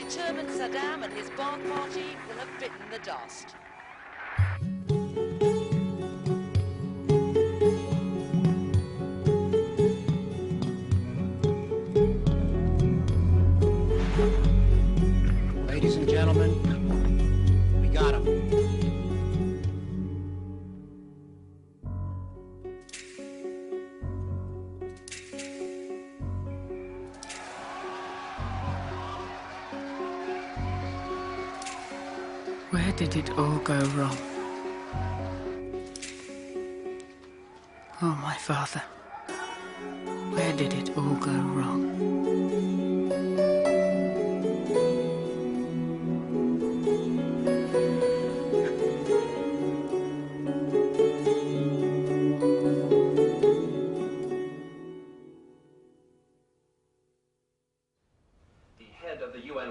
determined Saddam and his Ba'ath Party will have bitten the dust. Ladies and gentlemen, we got him. Where did it all go wrong? Oh, my father. Where did it all go wrong?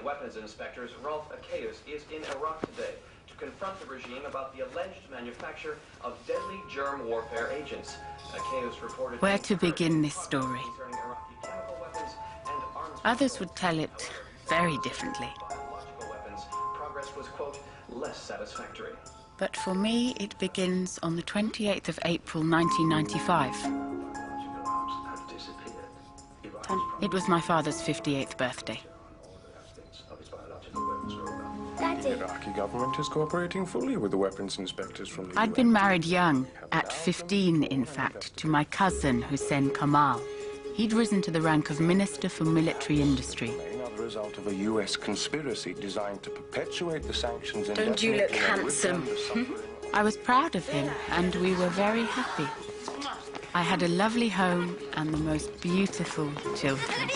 Weapons inspectors Rolf Akeus is in Iraq today to confront the regime about the alleged manufacture of deadly germ warfare agents. Akeus reported Where to begin this story? Others would tell it very differently. Progress was, quote, less satisfactory. But for me, it begins on the 28th of April 1995. It was my father's 58th birthday. The Iraqi government is cooperating fully with the weapons inspectors from the I'd been married young, at 15 in fact, to my cousin Hussein Kamal. He'd risen to the rank of Minister for Military Industry. The result of a US conspiracy designed to perpetuate the sanctions. Don't you look handsome? I was proud of him, and we were very happy. I had a lovely home and the most beautiful children.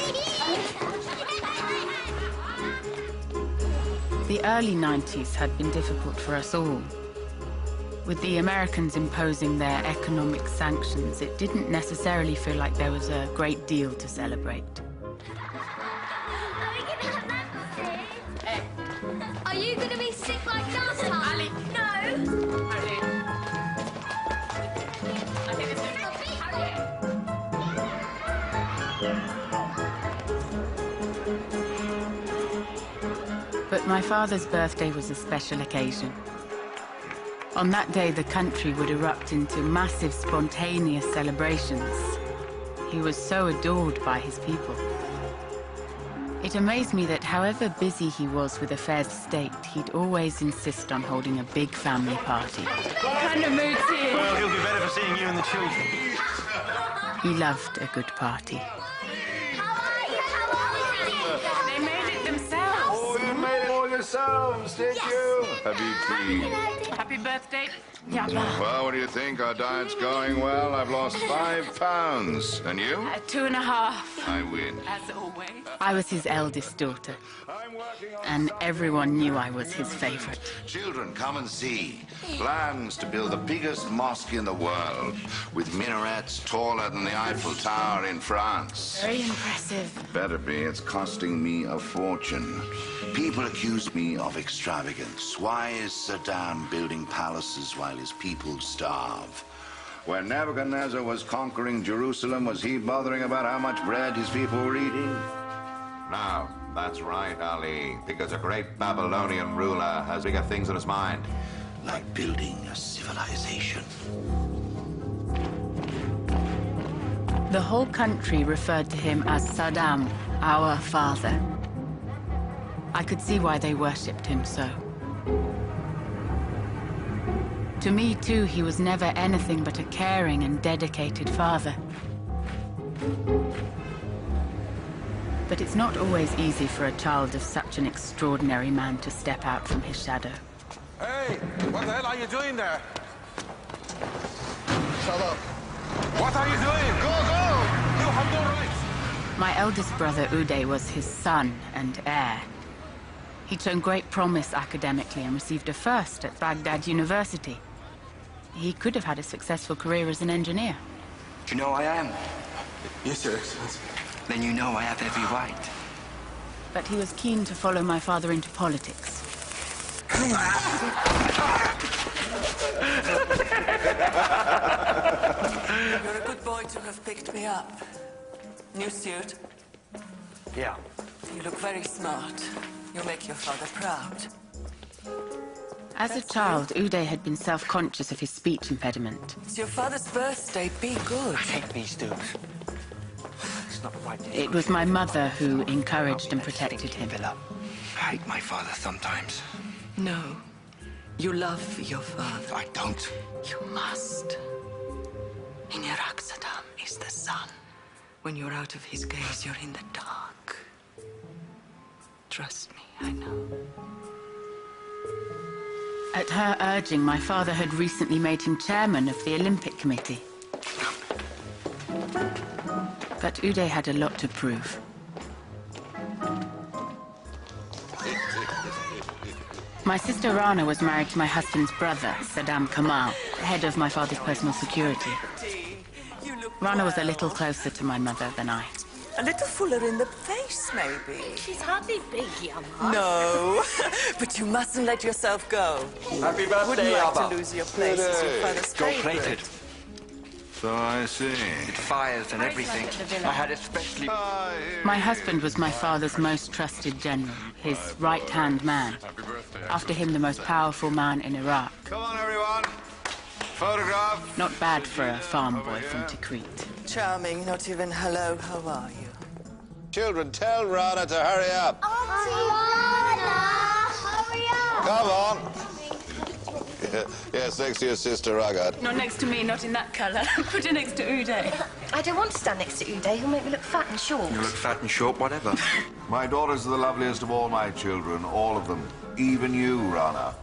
The early 90s had been difficult for us all. With the Americans imposing their economic sanctions, it didn't necessarily feel like there was a great deal to celebrate. Are you going to be sick like last time? Ali. No. But my father's birthday was a special occasion. On that day, the country would erupt into massive, spontaneous celebrations. He was so adored by his people. It amazed me that however busy he was with affairs of state, he'd always insist on holding a big family party. What kind of mood's he in? Well, he'll be better for seeing you and the children. He loved a good party. They made it themselves. Oh, you made it all yourselves, did you? Happy Happy birthday. Well, what do you think? Our diet's going well. I've lost 5 pounds. And you? 2.5. I win. As always. I was his eldest daughter, and everyone knew I was his favorite. Children, come and see. Plans to build the biggest mosque in the world, with minarets taller than the Eiffel Tower in France. Very impressive. Better be. It's costing me a fortune. People accuse me of extravagance. Why is Saddam building palaces while his people starve? When Nebuchadnezzar was conquering Jerusalem, was he bothering about how much bread his people were eating? No, that's right, Ali, because a great Babylonian ruler has bigger things on his mind. Like building a civilization. The whole country referred to him as Saddam, our father. I could see why they worshipped him so. To me, too, he was never anything but a caring and dedicated father. But it's not always easy for a child of such an extraordinary man to step out from his shadow. Hey, what the hell are you doing there? Shut up. What are you doing? Go, go! You have no rights. My eldest brother, Uday, was his son and heir. He'd shown great promise academically and received a first at Baghdad University. He could have had a successful career as an engineer. Do you know who I am? Yes, Your Excellency. Then you know I have every right. But he was keen to follow my father into politics. You're a good boy to have picked me up. New suit? Yeah. You look very smart. You make your father proud. As a child, Uday had been self-conscious of his speech impediment. It's your father's birthday. Be good. I hate these dudes. It's not the right day. It was my mother who encouraged and protected him. I hate my father sometimes. No. You love your father. I don't. You must. In Iraq, Saddam is the sun. When you're out of his gaze, you're in the dark. Trust me, I know. At her urging, my father had recently made him chairman of the Olympic Committee. But Uday had a lot to prove. My sister Rana was married to my husband's brother, Saddam Kamal, head of my father's personal security. Rana was a little closer to my mother than I. A little fuller in the face, maybe. She's hardly big, Yama. No, but you mustn't let yourself go. Happy birthday, Wouldn't like Abba. to lose your place as your father's Gold favorite. plated. So I see. It fires and everything. I had especially... My husband was my father's most trusted general, his right-hand man. After him, the most powerful man in Iraq. Come on, everyone. Photograph. Not bad for a farm boy from Tikrit. Charming, not even hello, how are you? Children, tell Rana to hurry up. Auntie Rana, hurry up! Come on. Yes, next to your sister, Ragat. Not next to me, not in that colour. Put her next to Uday. I don't want to stand next to Uday. He'll make me look fat and short. You look fat and short, whatever. My daughters are the loveliest of all my children, all of them. Even you, Rana.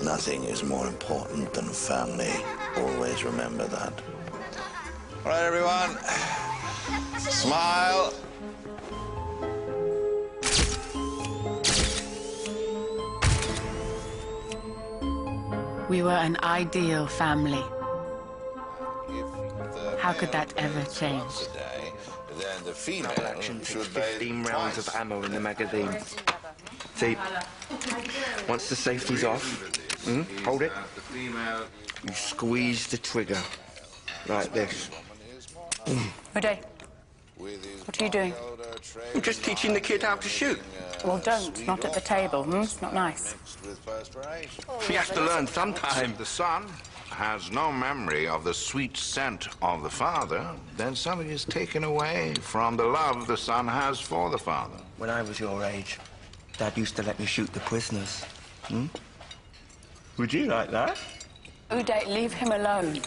Nothing is more important than family. Always remember that. All right, everyone. Smile. We were an ideal family. How could that ever change? Then the female Action takes should 15 rounds of ammo in the magazine. See, once the safety's off, hold it. You squeeze the trigger, like this. Uday, what are you doing? I'm just teaching the kid how to shoot. Well, don't. Not at the table. It's not nice. He has to learn sometime. The son has no memory of the sweet scent of the father, then something is taken away from the love the son has for the father. When I was your age, Dad used to let me shoot the prisoners. Would you like that? Uday, leave him alone.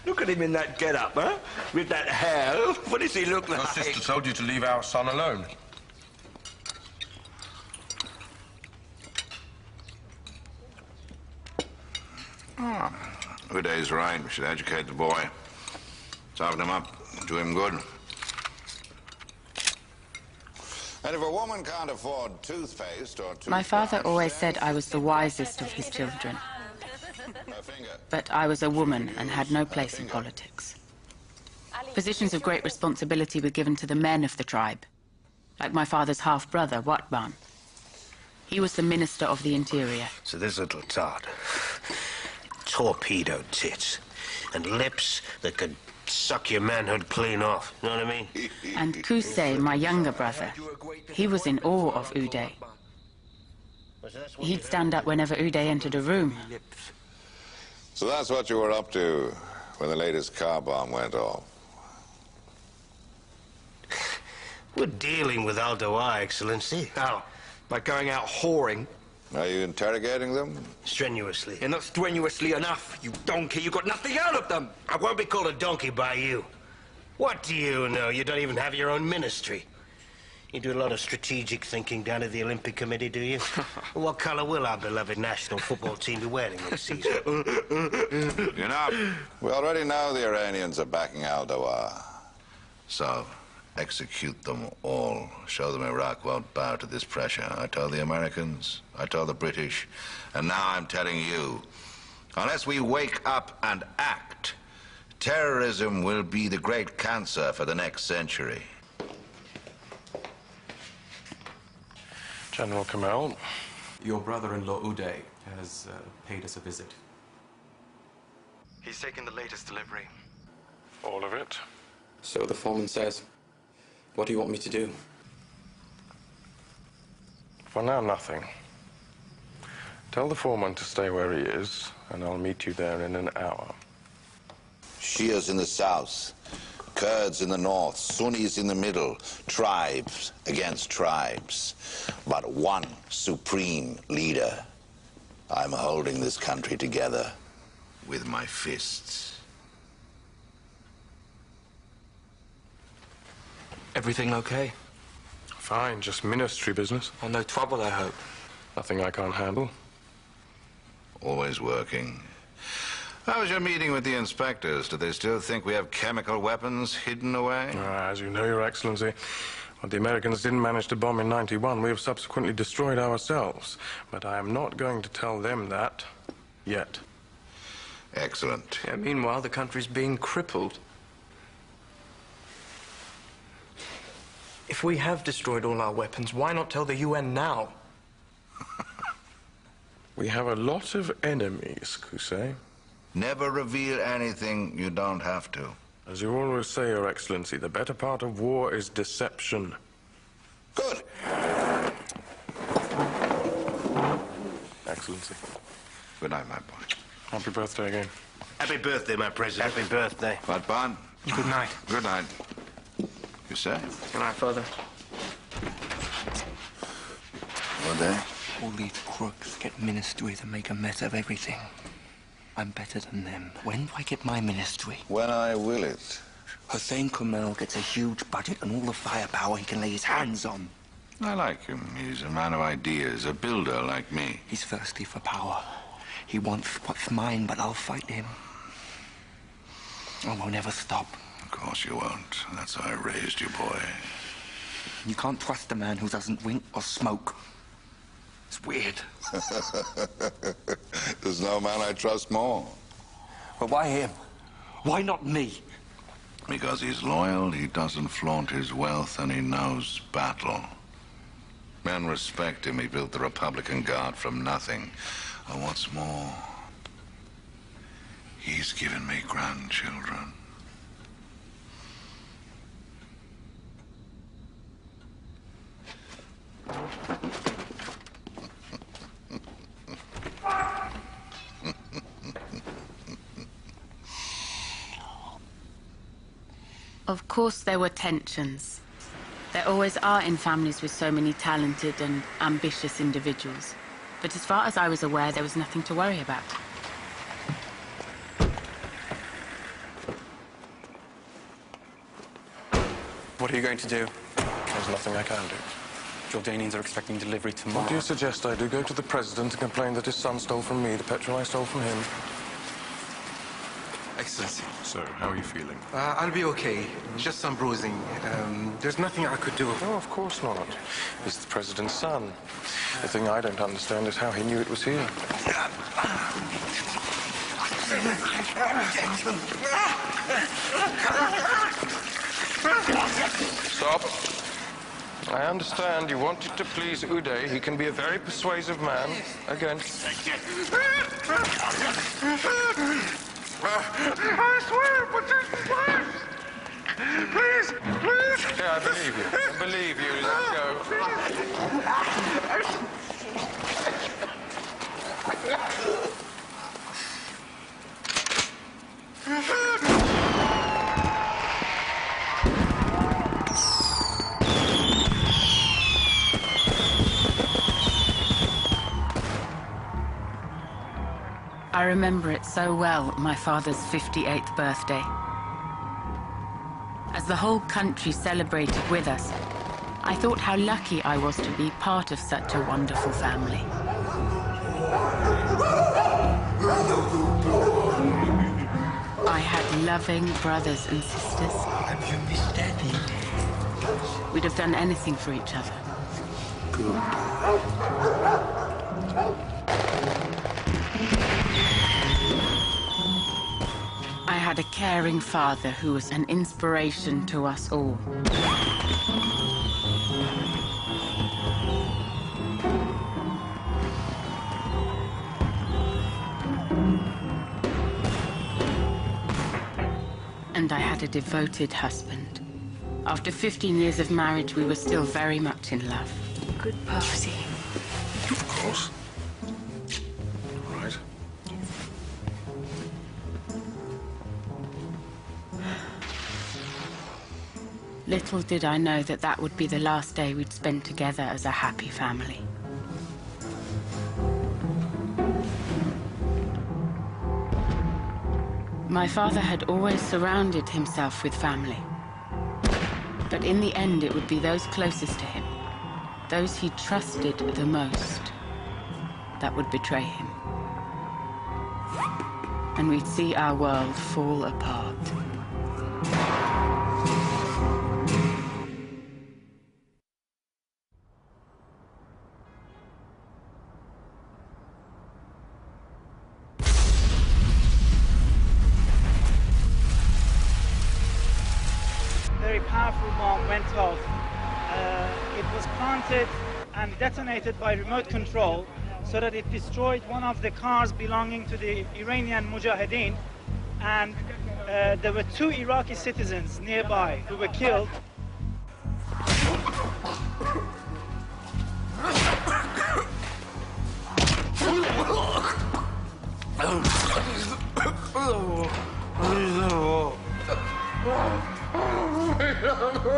Look at him in that get-up, huh? With that hair. What does he look like? Your sister told you to leave our son alone. Uday's right. We should educate the boy. Toughen him up. Do him good. And if a woman can't afford toothpaste or toothbrush... My father always said I was the wisest of his children. But I was a woman and had no place in politics. Positions of great responsibility were given to the men of the tribe, like my father's half-brother, Watban. He was the Minister of the Interior. So this little tart, torpedo tits, and lips that could suck your manhood clean off, you know what I mean? And Kusei, my younger brother, he was in awe of Uday. He'd stand up whenever Uday entered a room. So that's what you were up to when the latest car bomb went off. We're dealing with Al-Dawa, Excellency. How? By going out whoring? Are you interrogating them? Strenuously. You're not strenuously enough, you donkey. You got nothing out of them. I won't be called a donkey by you. What do you know? You don't even have your own ministry. You do a lot of strategic thinking down at the Olympic Committee, do you? What color will our beloved national football team be wearing this season? You know, we already know the Iranians are backing Al-Dawa. So, execute them all. Show them Iraq won't bow to this pressure. I told the Americans, I told the British, and now I'm telling you. Unless we wake up and act, terrorism will be the great cancer for the next century. General Kamal. Your brother-in-law Uday has paid us a visit. He's taken the latest delivery. All of it? So the foreman says, what do you want me to do? For now, nothing. Tell the foreman to stay where he is, and I'll meet you there in an hour. Shias in the south, Kurds in the north, Sunnis in the middle, tribes against tribes, but one supreme leader. I'm holding this country together with my fists. Everything okay? Fine, just ministry business. Oh, no trouble, I hope. Nothing I can't handle. Always working. How was your meeting with the inspectors? Do they still think we have chemical weapons hidden away? As you know, Your Excellency, what the Americans didn't manage to bomb in '91, we have subsequently destroyed ourselves. But I am not going to tell them that yet. Excellent. Yeah, meanwhile, the country's being crippled. If we have destroyed all our weapons, why not tell the UN now? We have a lot of enemies, Hussein. Never reveal anything you don't have to. As you always say, Your Excellency, the better part of war is deception. Good. Excellency. Good night, my boy. Happy birthday again. Happy birthday, my president. Happy birthday. But, Bon. Good night. Good night. You say? Good night, Father. Good day. All these crooks get ministries and make a mess of everything. I'm better than them. When do I get my ministry? When I will it. Hussein Kamel gets a huge budget and all the firepower he can lay his hands on. I like him. He's a man of ideas, a builder like me. He's thirsty for power. He wants what's mine, but I'll fight him. I won't ever stop. Of course you won't. That's how I raised you, boy. You can't trust a man who doesn't wink or smoke. It's weird. There's no man I trust more. But why him? Why not me? Because he's loyal, he doesn't flaunt his wealth, and he knows battle. Men respect him. He built the Republican Guard from nothing. And what's more, he's given me grandchildren. Of course there were tensions. There always are in families with so many talented and ambitious individuals. But as far as I was aware, there was nothing to worry about. What are you going to do? There's nothing I can do. Jordanians are expecting delivery tomorrow. What do you suggest I do? Go to the president and complain that his son stole from me the petrol I stole from him? Excellency. So, how are you feeling? I'll be okay. Just some bruising. There's nothing I could do. No, of course not. He's the president's son. The thing I don't understand is how he knew it was here. Stop. I understand you wanted to please Uday. He can be a very persuasive man. Again. I swear, but please, please. Yeah, I believe you. I believe you. Let's go. I remember it so well, my father's 58th birthday. As the whole country celebrated with us, I thought how lucky I was to be part of such a wonderful family. I had loving brothers and sisters. Have you missed Daddy? We'd have done anything for each other. Good. I had a caring father who was an inspiration to us all. And I had a devoted husband. After 15 years of marriage, we were still very much in love. Goodbye. course. All right. Little did I know that that would be the last day we'd spend together as a happy family. My father had always surrounded himself with family. But in the end, it would be those closest to him, those he trusted the most, that would betray him. And we'd see our world fall apart. Very powerful bomb went off. It was planted and detonated by remote control so that it destroyed one of the cars belonging to the Iranian Mujahideen, and there were 2 Iraqi citizens nearby who were killed.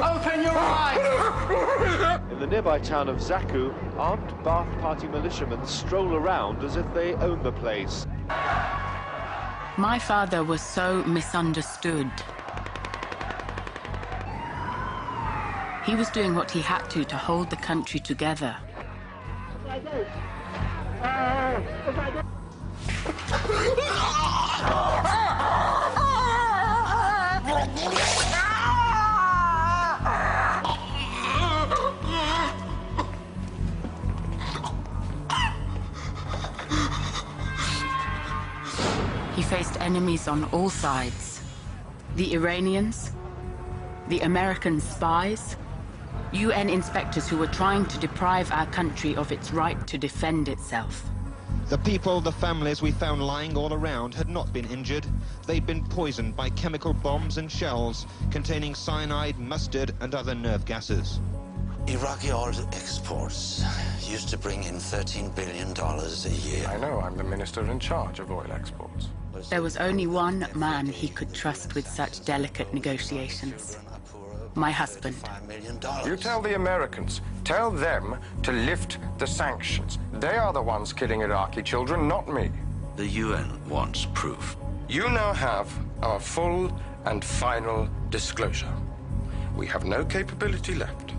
Open your eyes! In the nearby town of Zaku, armed Ba'ath Party militiamen stroll around as if they own the place. My father was so misunderstood. He was doing what he had to hold the country together. He faced enemies on all sides. The Iranians, the American spies, UN inspectors who were trying to deprive our country of its right to defend itself. The people, the families we found lying all around had not been injured. They'd been poisoned by chemical bombs and shells containing cyanide, mustard, and other nerve gases. Iraqi oil exports used to bring in $13 billion a year. I know, I'm the minister in charge of oil exports. There was only one man he could trust with such delicate negotiations. My husband. You tell the Americans, tell them to lift the sanctions. They are the ones killing Iraqi children, not me. The UN wants proof. You now have our full and final disclosure. We have no capability left.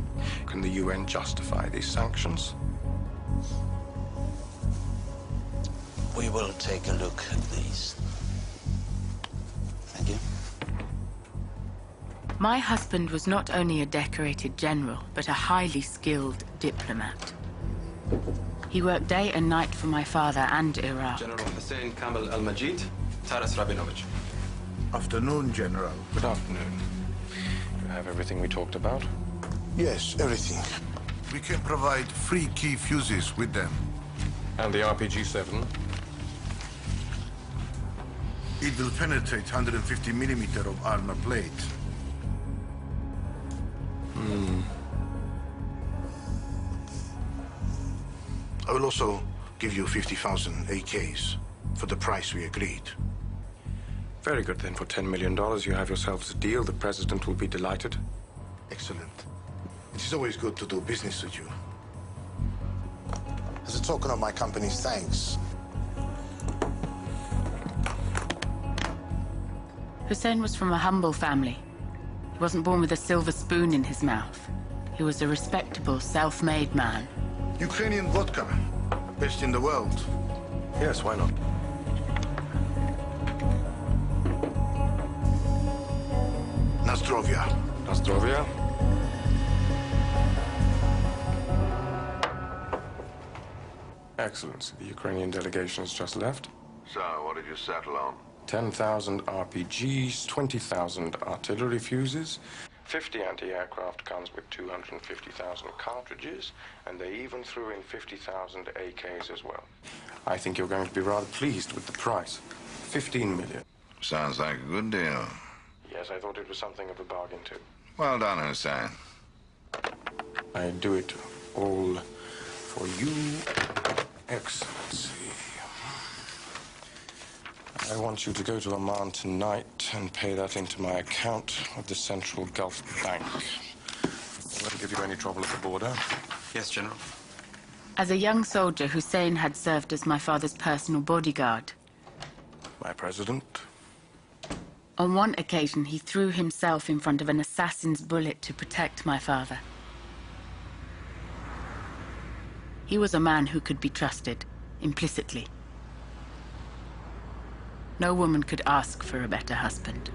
Can the UN justify these sanctions? We will take a look at these. Thank you. My husband was not only a decorated general, but a highly skilled diplomat. He worked day and night for my father and Iraq. General Hussein Kamel Al-Majid, Taras Rabinovich. Afternoon, General. Good afternoon. You have everything we talked about? Yes, everything. We can provide free key fuses with them. And the RPG-7? It will penetrate 150 millimeter of armor plate. I will also give you 50,000 AKs for the price we agreed. Very good, then. For $10 million, you have yourselves a deal. The president will be delighted. Excellent. It is always good to do business with you. As a token of my company's thanks, Hussein was from a humble family. He wasn't born with a silver spoon in his mouth. He was a respectable, self-made man. Ukrainian vodka, best in the world. Yes, why not? Nastrovia. Nastrovia? Excellency, the Ukrainian delegation has just left. So, what did you settle on? 10,000 RPGs, 20,000 artillery fuses, 50 anti-aircraft guns with 250,000 cartridges, and they even threw in 50,000 AKs as well. I think you're going to be rather pleased with the price. 15 million. Sounds like a good deal. Yes, I thought it was something of a bargain, too. Well done, Hussein. I do it all for you Excellency, I want you to go to Oman tonight and pay that into my account of the Central Gulf Bank. It won't give you any trouble at the border. Yes, General. As a young soldier, Hussein had served as my father's personal bodyguard. My president? On one occasion, he threw himself in front of an assassin's bullet to protect my father. He was a man who could be trusted, implicitly. No woman could ask for a better husband.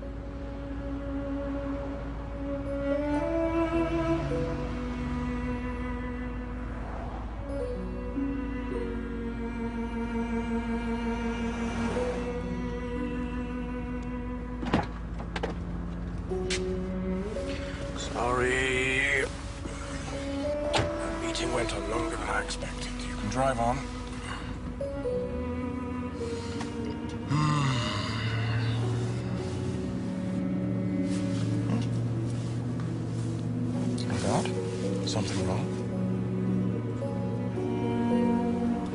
Sorry. The meeting went on longer than I expected. You can drive on. God? Something wrong?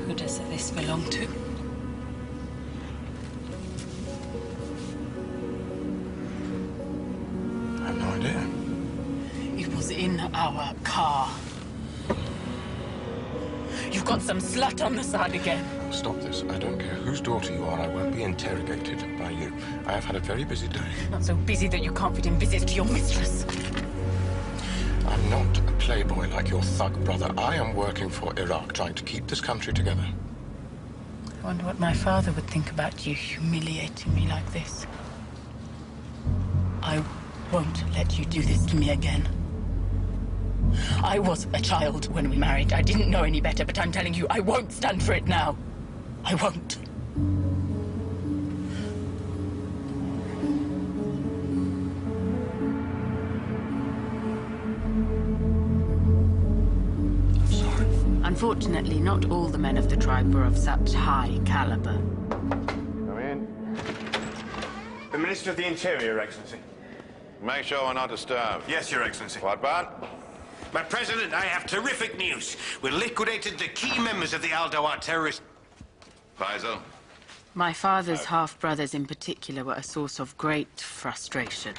Who does this belong to? I have no idea. It was in our car. You've got some slut on the side again. Stop this. I don't care whose daughter you are. I won't be interrogated by you. I have had a very busy day. Not so busy that you can't fit in visits to your mistress. I'm not a playboy like your thug brother. I am working for Iraq, trying to keep this country together. I wonder what my father would think about you humiliating me like this. I won't let you do this to me again. I was a child when we married. I didn't know any better, but I'm telling you, I won't stand for it now. I won't. Unfortunately, not all the men of the tribe were of such high caliber. Come in. The Minister of the Interior, Your Excellency. Make sure we're not disturbed. Yes, Your Excellency. What, Bart? My President, I have terrific news. We liquidated the key members of the Al-Dawah terrorist... Faisal? My father's half-brothers in particular were a source of great frustration.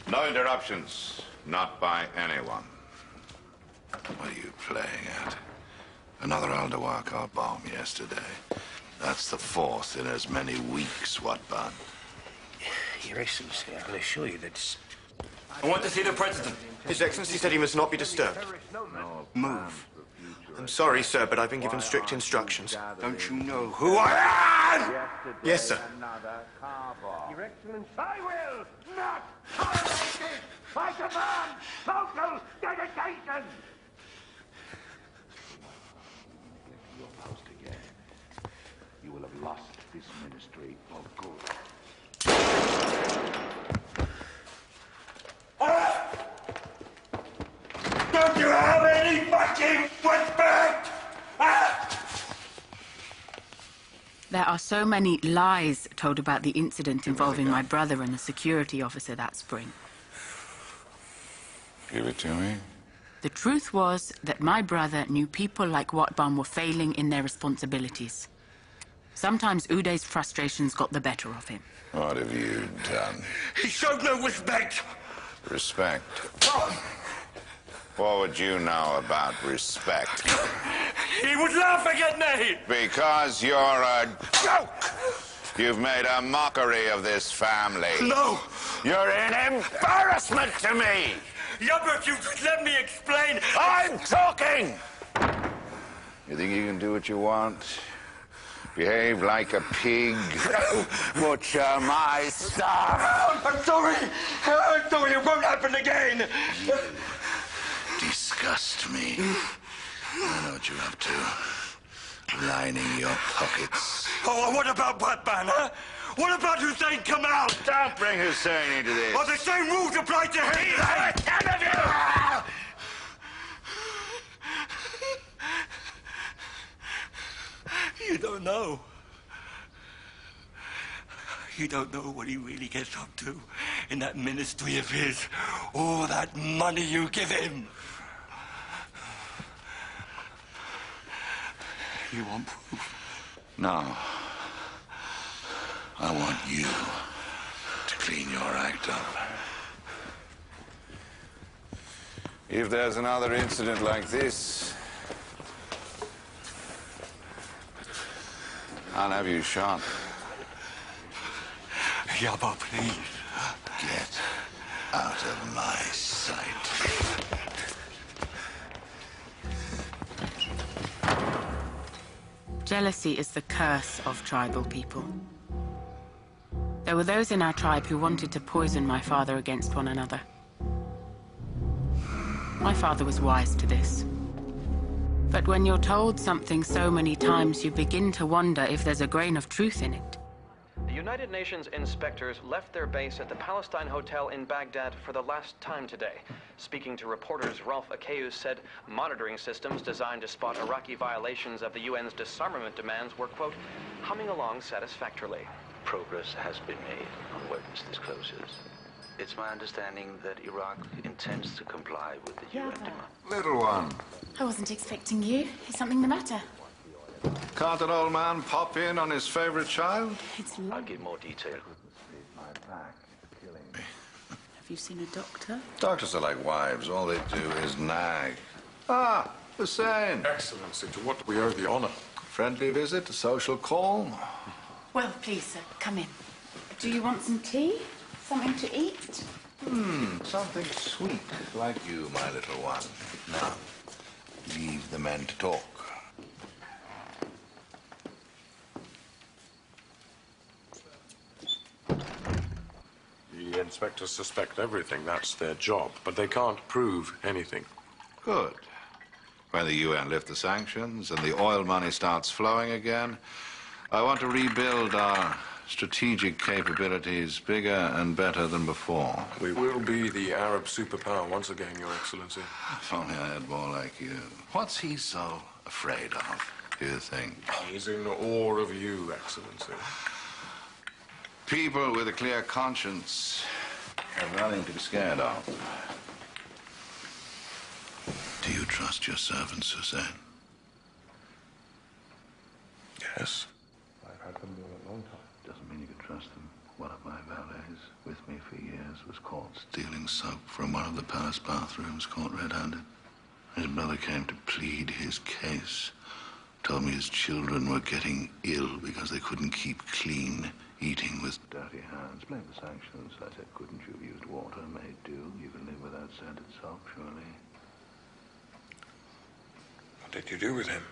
No interruptions. Not by anyone. What are you playing at? Another Al-Dawah car bomb yesterday. That's the fourth in as many weeks, what, Bud? Your Excellency, I can assure you that... I want to see the President. His Excellency said he must not be disturbed. Move. I'm sorry, sir, but I've been given strict instructions. Don't you know who I am? Yes, sir. Your Excellency, I will not tolerate this! I command total dedication! Your post again. You will have lost this ministry for good. Don't you have any fucking respect? There are so many lies told about the incident involving my brother and the security officer that spring. Give it to me. The truth was that my brother knew people like Watban were failing in their responsibilities. Sometimes Uday's frustrations got the better of him. What have you done? He showed no respect. Respect? What would you know about respect? He was laughing at me! Because you're a joke! You've made a mockery of this family. No! You're an embarrassment to me! Yeah, but you just let me explain. I'm talking! You think you can do what you want? Behave like a pig? Butcher my stuff! I'm sorry! I'm sorry, it won't happen again! Disgust me. I know what you're up to. Lining your pockets. Oh, what about Batman, huh? What about Hussein Kamal? Don't bring Hussein into this. Are the same rules apply to him? None of you! You don't know. You don't know what he really gets up to in that ministry of his. All that money you give him. You want proof? No. I want you to clean your act up. If there's another incident like this, I'll have you shot. Yabba, please. Get out of my sight. Jealousy is the curse of tribal people. There were those in our tribe who wanted to poison my father against one another. My father was wise to this. But when you're told something so many times, you begin to wonder if there's a grain of truth in it. The United Nations inspectors left their base at the Palestine Hotel in Baghdad for the last time today. Speaking to reporters, Ralph Akeus said monitoring systems designed to spot Iraqi violations of the UN's disarmament demands were, quote, humming along satisfactorily. Progress has been made on weapons disclosures. It's my understanding that Iraq intends to comply with the UN demand. Little one. I wasn't expecting you. Is something the matter? Can't an old man pop in on his favorite child? It's I'll give more detail. Have you seen a doctor? Doctors are like wives. All they do is nag. Ah, Hussein. Excellency, to what do we owe the honor? Friendly visit, a social call. Well, please, sir, come in. Do you want some tea? Something to eat? Something sweet, like you, my little one. Now, leave the men to talk. The inspectors suspect everything. That's their job. But they can't prove anything. Good. When the UN lift the sanctions and the oil money starts flowing again, I want to rebuild our strategic capabilities bigger and better than before. We will be the Arab superpower once again, Your Excellency. If only I had more like you. What's he so afraid of, do you think? He's in awe of you, Excellency. People with a clear conscience have nothing to be scared of. Do you trust your servants, Hussein? Yes. I've had them for a long time. Doesn't mean you can trust them. One of my valets, with me for years, was caught stealing soap from one of the palace bathrooms, caught red-handed. His brother came to plead his case. Told me his children were getting ill because they couldn't keep clean, eating with dirty hands. Blame the sanctions. I said, couldn't you have used water? Made do. You can live without scented soap, surely. What did you do with him?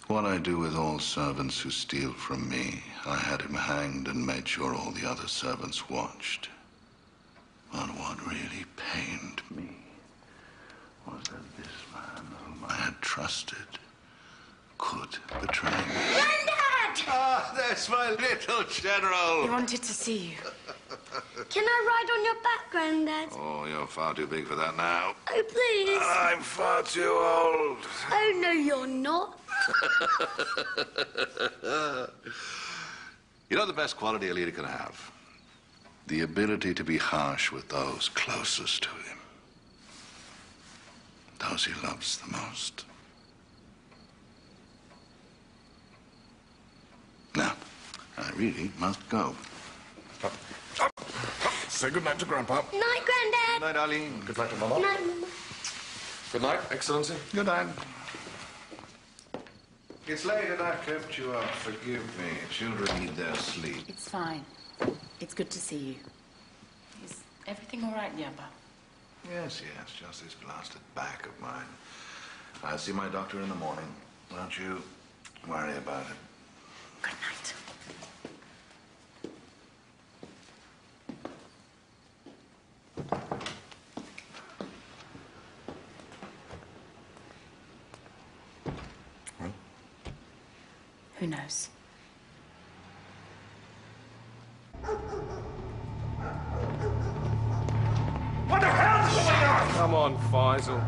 What I do with all servants who steal from me. I had him hanged and made sure all the other servants watched. But what really pained me was that this man whom I had trusted could betray me. Granddad! Ah, that's my little general. He wanted to see you. Can I ride on your back, Granddad? Oh, you're far too big for that now. Oh, please. I'm far too old. Oh, no, you're not. You know the best quality a leader can have? The ability to be harsh with those closest to him. Those he loves the most. Now, I really must go. Say good night to Grandpa. Night, Granddad. Good night, Arlene. Good night to Mama. Night, Mama. Good night, Excellency. Good night. It's late and I've kept you up. Forgive me. Children need their sleep. It's fine. It's good to see you. Is everything all right, Yaba? Yes, just this blasted back of mine. I'll see my doctor in the morning. Don't you worry about it. Good night. Who knows? What the hell's going on? Come on, Faisal.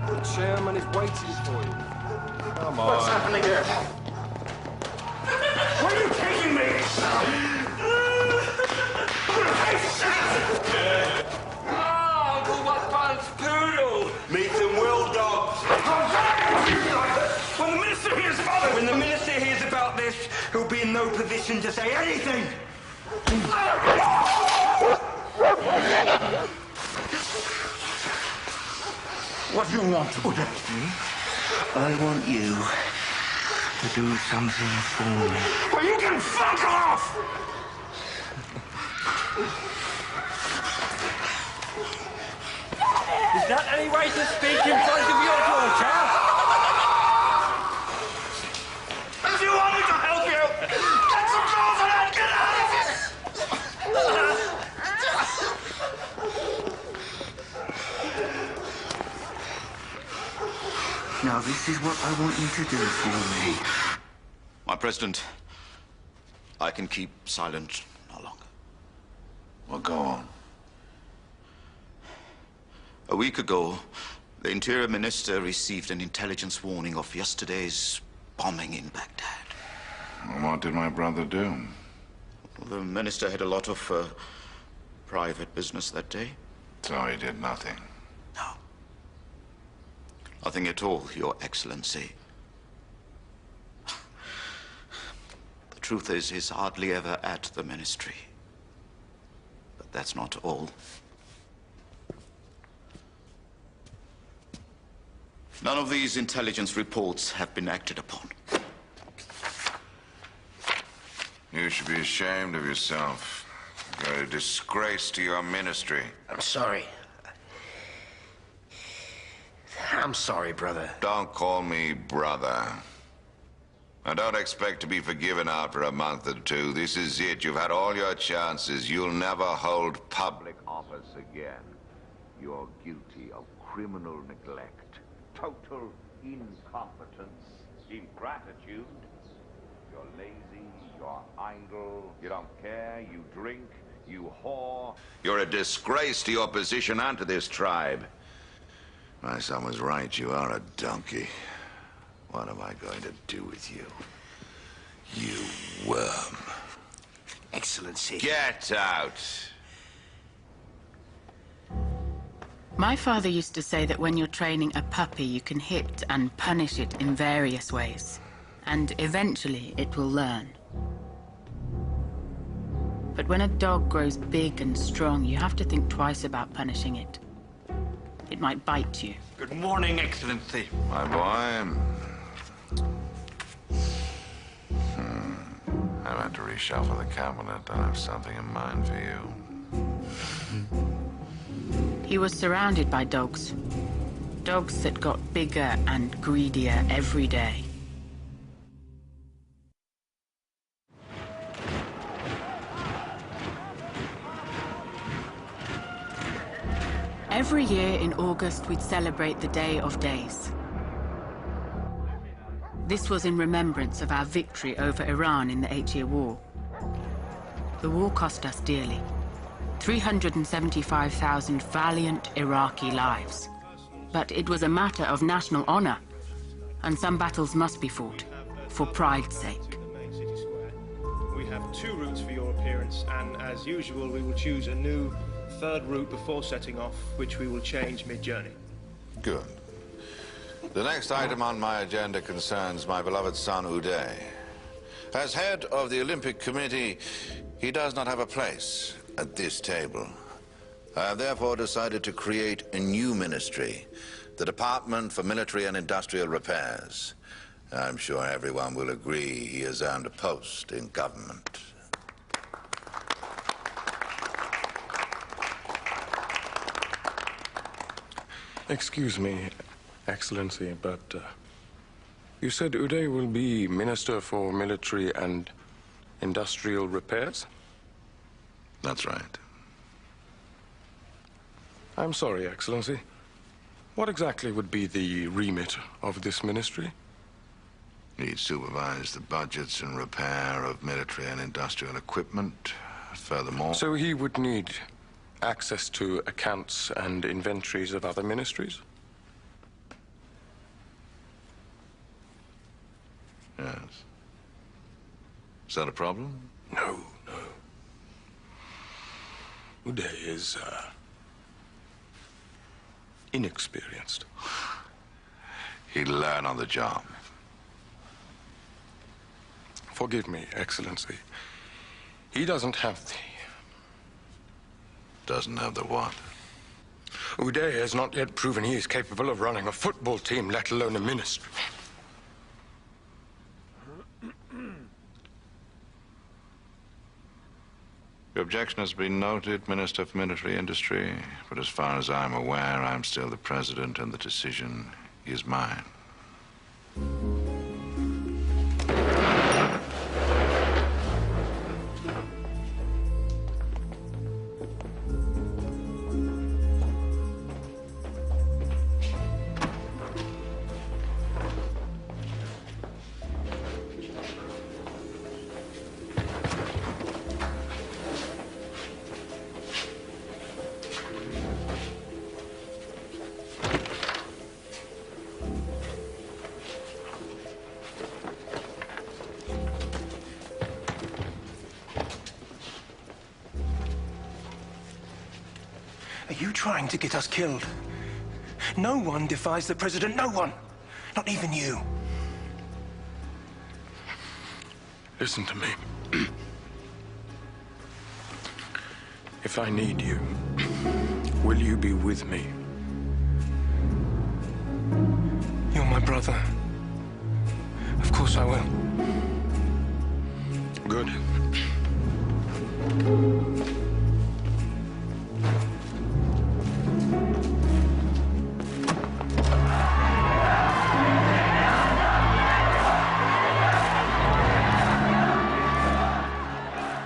The chairman is waiting for you. Come on. What's happening here? Where are you taking me? Uncle Watpan's poodle. Meet them well, dogs. How dare you like that? When the minister hears father. When the minister hears this who'll be in no position to say anything. What do you want, Uday? I want you to do something for me. Well, you can fuck off! Is that any way to speak in front of your daughter? If you want me to help you, get some clothes on and get out of here! Now, this is what I want you to do for me. My President, I can keep silent no longer. Well, go on. A week ago, the Interior Minister received an intelligence warning of yesterday's bombing in Baghdad. And what did my brother do? The Minister had a lot of private business that day. So he did nothing? No. Nothing at all, Your Excellency. The truth is, he's hardly ever at the ministry. But that's not all. None of these intelligence reports have been acted upon. You should be ashamed of yourself. You're a disgrace to your ministry. I'm sorry. I'm sorry, brother. Don't call me brother. I don't expect to be forgiven after a month or two. This is it. You've had all your chances. You'll never hold public office again. You're guilty of criminal neglect, total incompetence, ingratitude. You're lazy, you're idle, you don't care, you drink, you whore. You're a disgrace to your position and to this tribe. My son was right, you are a donkey. What am I going to do with you? You worm. Excellency. Get out! My father used to say that when you're training a puppy, you can hit and punish it in various ways. And eventually, it will learn. But when a dog grows big and strong, you have to think twice about punishing it. It might bite you. Good morning, Excellency. My boy. I've had to reshuffle the cabinet. I have something in mind for you. He was surrounded by dogs. Dogs that got bigger and greedier every day. Every year in August, we'd celebrate the Day of Days. This was in remembrance of our victory over Iran in the 8-year war. The war cost us dearly. 375,000 valiant Iraqi lives. But it was a matter of national honor, and some battles must be fought, for pride's sake. We have 2 routes for your appearance, and as usual, we will choose a new 3rd route before setting off, which we will change mid-journey. Good. The next item on my agenda concerns my beloved son, Uday. As head of the Olympic Committee, he does not have a place at this table. I have therefore decided to create a new ministry, the Department for Military and Industrial Repairs. I'm sure everyone will agree he has earned a post in government. Excuse me, Excellency, but you said Uday will be Minister for Military and Industrial Repairs? That's right. I'm sorry, Excellency. What exactly would be the remit of this ministry? He'd supervise the budgets and repair of military and industrial equipment. Furthermore... So he would need access to accounts and inventories of other ministries? Yes. Is that a problem? No, no. Uday is, inexperienced. He'd learn on the job. Forgive me, Excellency. He doesn't have the... Doesn't have the what? Uday has not yet proven he is capable of running a football team, let alone a ministry. Your objection has been noted, Minister for Military Industry, but as far as I'm aware, I'm still the President and the decision is mine. Are you trying to get us killed? No one defies the president, no one. Not even you. Listen to me. If I need you, will you be with me? You're my brother. Of course I will. Good.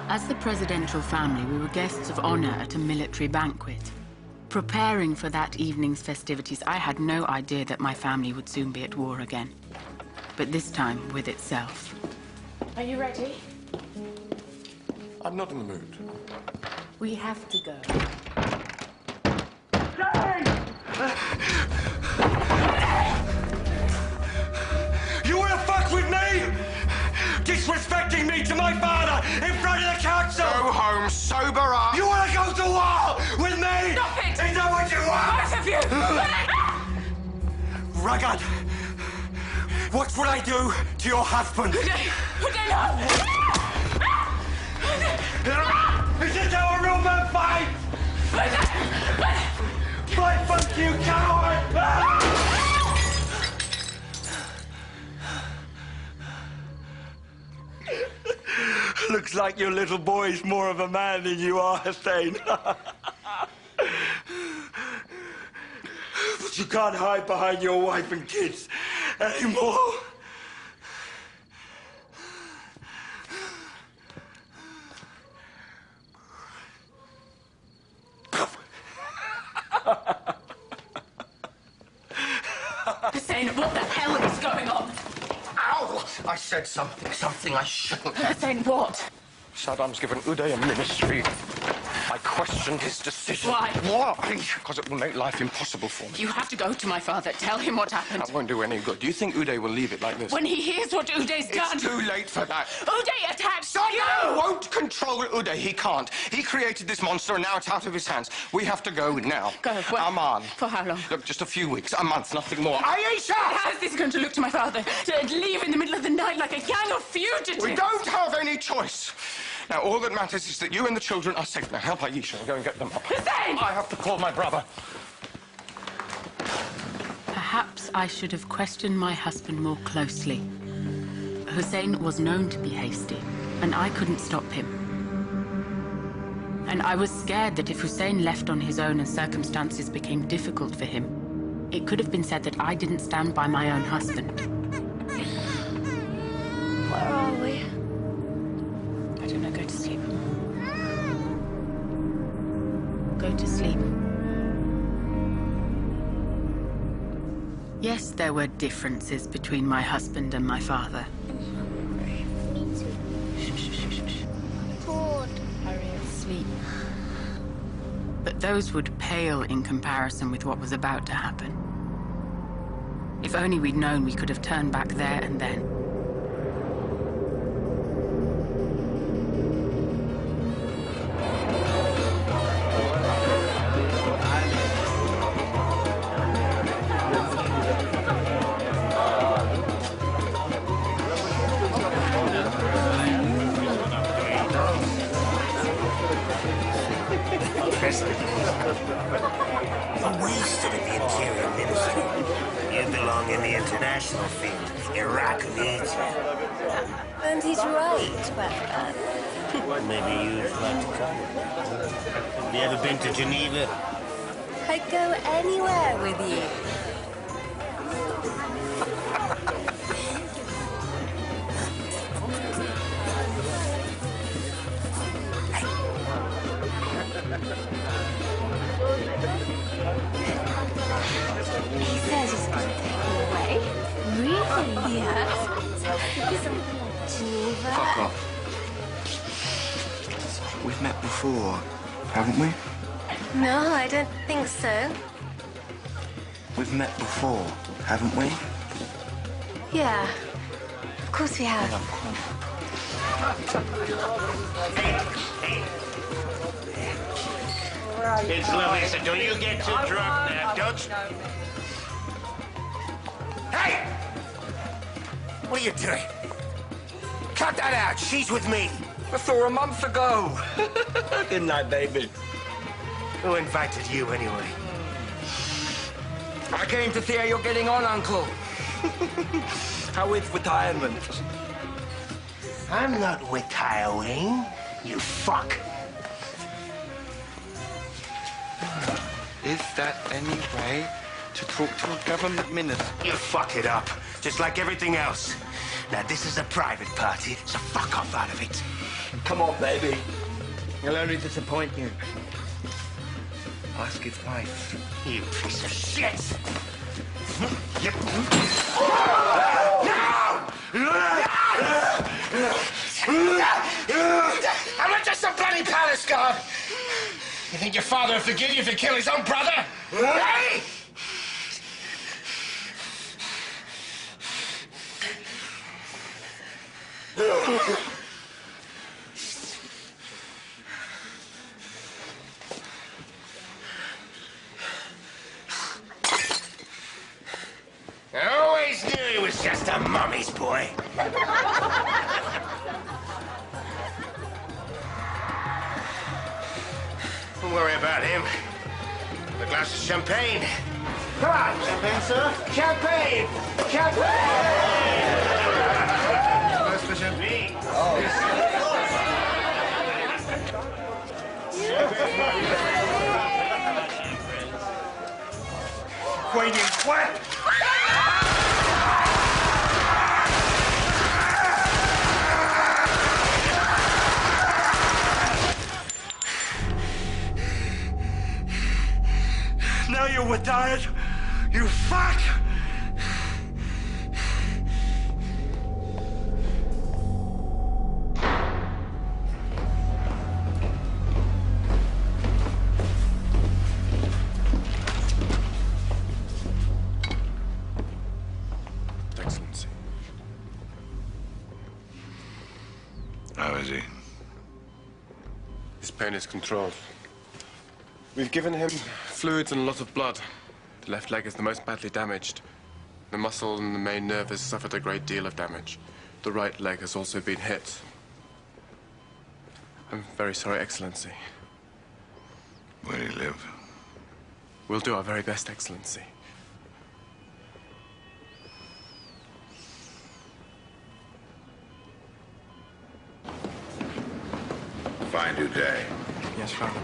As the presidential family, we were guests of honor at a military banquet. Preparing for that evening's festivities, I had no idea that my family would soon be at war again. But this time with itself. Are you ready? I'm not in the mood. We have to go. You wanna fuck with me? Disrespecting me to my father in front of the council! Go home, sober up! You wanna go to war with me? Stop it! Is that what you want? Both of you! Ragad, what will I do to your husband? Is this how a real man fights? Fight, fuck you, coward! Looks like your little boy's more of a man than you are, Hussein. But you can't hide behind your wife and kids anymore. Hussein, what the hell is going on? Ow! I said something I shouldn't have. Hussein, what? Saddam's given Uday a ministry. I questioned his decision. Why? Why? Because it will make life impossible for me. You have to go to my father. Tell him what happened. That won't do any good. Do you think Uday will leave it like this? When he hears what Uday's done... It's too late for that. Uday attacked Saddam you! won't control Uday. He can't. He created this monster and now it's out of his hands. We have to go now. Go. Where? Aman. For how long? Look, just a few weeks, a month, nothing more. Aisha! How's this going to look to my father? To leave in the middle of the night like a gang of fugitives? We don't have any choice. Now, all that matters is that you and the children are safe. Now, help Aisha and go and get them up. Hussein! I have to call my brother. Perhaps I should have questioned my husband more closely. Hussein was known to be hasty, and I couldn't stop him. And I was scared that if Hussein left on his own and circumstances became difficult for him, it could have been said that I didn't stand by my own husband. Where are we? I don't know, go to sleep. Go to sleep. Yes, there were differences between my husband and my father. Me too. Bored. Hurry and sleep. But those would pale in comparison with what was about to happen. If only we'd known we could have turned back there and then. international field. Iraq needs you. And he's right, but Maybe you'd like to come. Have you ever been to Geneva? I'd go anywhere with you. He says he's going to take me away. Really? Yes. Something like Geneva. Fuck off. We've met before, haven't we? No, I don't think so. We've met before, haven't we? Yeah, of course we have. It's lovely, so don't you get too drunk now, don't you? Hey! What are you doing? Cut that out. She's with me. I saw her a month ago. Good night, baby. Who invited you, anyway? I came to see how you're getting on, Uncle. How is retirement? I'm not retiring, you fuck. Is that any way to talk to a government minister? You fuck it up, just like everything else. Now, this is a private party, so fuck off out of it. Come on, baby. He'll only disappoint you. Ask his wife. You piece of shit! You... I'm not just a bloody palace guard! You think your father will forgive you if you kill his own brother? Hey! I always knew he was just a mummy's boy. Don't worry about him. A glass of champagne. Come on! Champagne, sir? Champagne! Champagne! Glass for champagne. Waiting, what? Now you're retired, you fuck! Excellency. How is he? His pain is controlled. We've given him fluids and a lot of blood. The left leg is the most badly damaged. The muscle and the main nerve has suffered a great deal of damage. The right leg has also been hit. I'm very sorry, Excellency. Where do you live? We'll do our very best, Excellency. Fine new day. Yes, Father.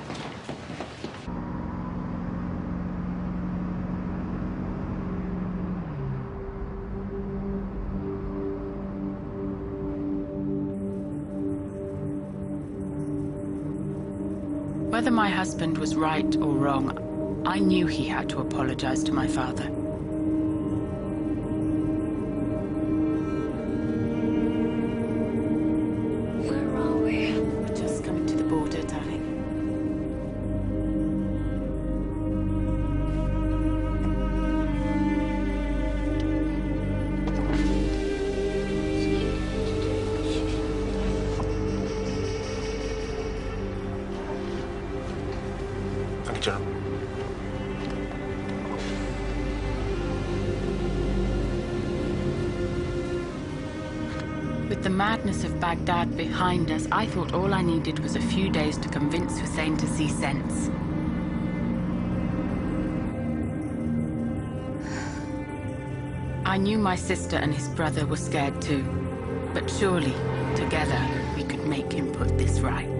Whether my husband was right or wrong, I knew he had to apologize to my father. Where are we? We're just coming to the border, darling. Thank you, General. With the madness of Baghdad behind us, I thought all I needed was a few days to convince Hussein to see sense. I knew my sister and his brother were scared too, but surely, together, we could make him put this right.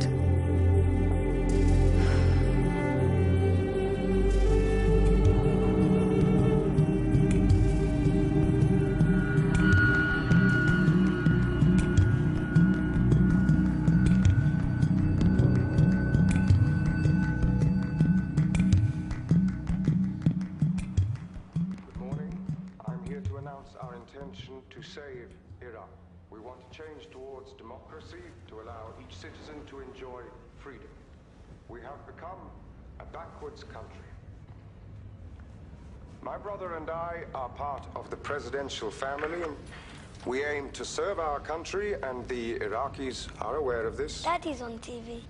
To save Iraq. We want to change towards democracy to allow each citizen to enjoy freedom. We have become a backwards country. My brother and I are part of the presidential family. We aim to serve our country, and the Iraqis are aware of this. Daddy's on TV.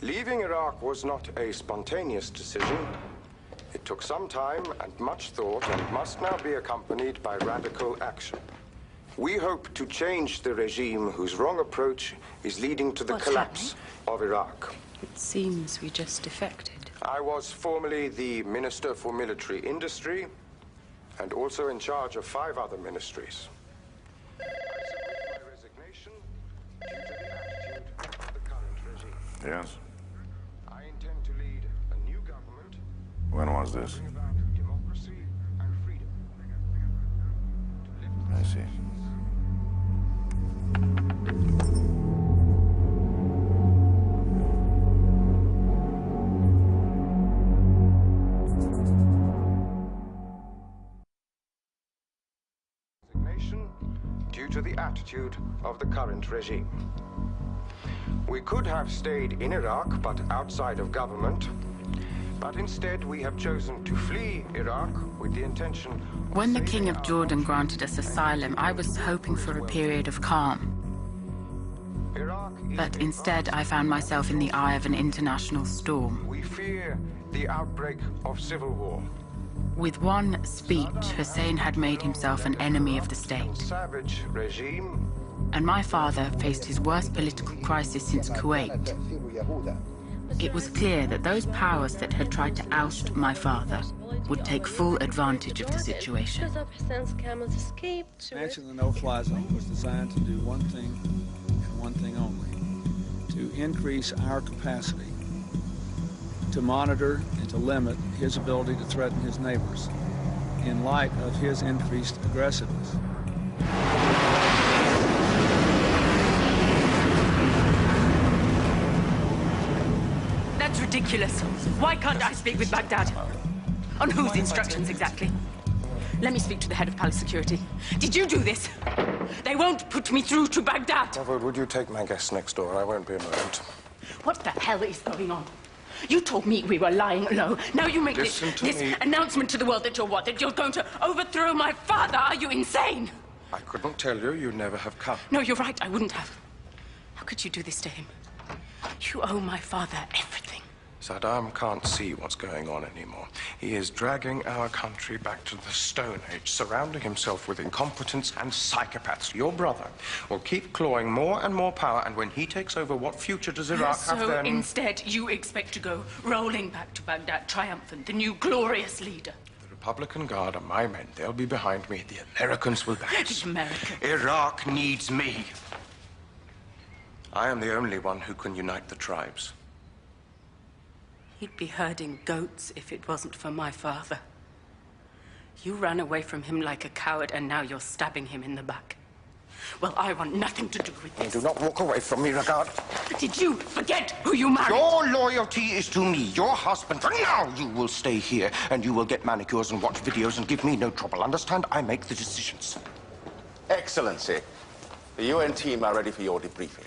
Leaving Iraq was not a spontaneous decision. It took some time and much thought and must now be accompanied by radical action. We hope to change the regime whose wrong approach is leading to the collapse of Iraq. It seems we just defected. I was formerly the Minister for Military Industry and also in charge of 5 other ministries. I submit my resignation due to the attitude of the current regime. Yes? I intend to lead a new government. When was this? Democracy and freedom. I see. Resignation due to the attitude of the current regime. We could have stayed in Iraq, but outside of government. But instead, we have chosen to flee Iraq with the intention of When the King of Jordan granted us asylum, I was hoping for a period of calm. But instead, I found myself in the eye of an international storm. We fear the outbreak of civil war. With one speech, Hussein had made himself an enemy of the state. Savage regime. And my father faced his worst political crisis since Kuwait. It was clear that those powers that had tried to oust my father would take full advantage of the situation. Expansion of the no-fly zone was designed to do one thing and one thing only: to increase our capacity to monitor and to limit his ability to threaten his neighbors in light of his increased aggressiveness. That's ridiculous. Why can't I speak with Baghdad? On whose instructions exactly? Let me speak to the head of palace security. Did you do this? They won't put me through to Baghdad. Edward, would you take my guest next door? I won't be a moment. What the hell is going on? You told me we were lying low. Now you make this announcement to the world that you're what? That you're going to overthrow my father? Are you insane? I couldn't tell you. You never have come. No, you're right. I wouldn't have. How could you do this to him? You owe my father everything. Saddam can't see what's going on anymore. He is dragging our country back to the Stone Age, surrounding himself with incompetents and psychopaths. Your brother will keep clawing more and more power, and when he takes over, what future does Iraq have then? So instead, you expect to go rolling back to Baghdad, triumphant, the new glorious leader. The Republican Guard are my men. They'll be behind me. The Americans will back us. The Americans? Iraq needs me. I am the only one who can unite the tribes. He'd be herding goats if it wasn't for my father. You ran away from him like a coward, and now you're stabbing him in the back. Well, I want nothing to do with this. Do not walk away from me, Regard. Did you forget who you married? Your loyalty is to me, your husband. For now, you will stay here, and you will get manicures and watch videos and give me no trouble. Understand? I make the decisions. Excellency, the UN team are ready for your debriefing.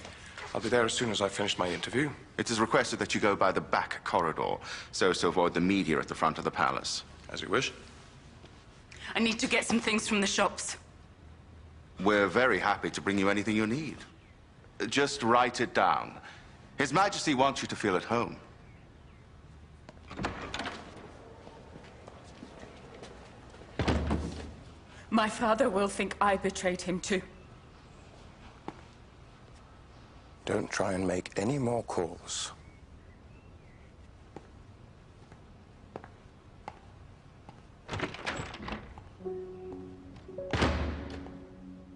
I'll be there as soon as I finish my interview. It is requested that you go by the back corridor, so as to avoid the media at the front of the palace. As you wish. I need to get some things from the shops. We're very happy to bring you anything you need. Just write it down. His Majesty wants you to feel at home. My father will think I betrayed him too. Don't try and make any more calls.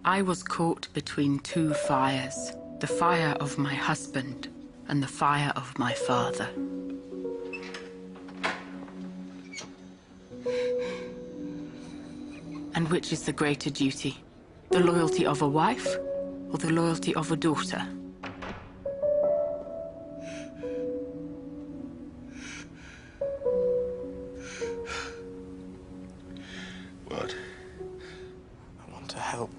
I was caught between two fires, the fire of my husband and the fire of my father. And which is the greater duty? The loyalty of a wife or the loyalty of a daughter? What? I want to help.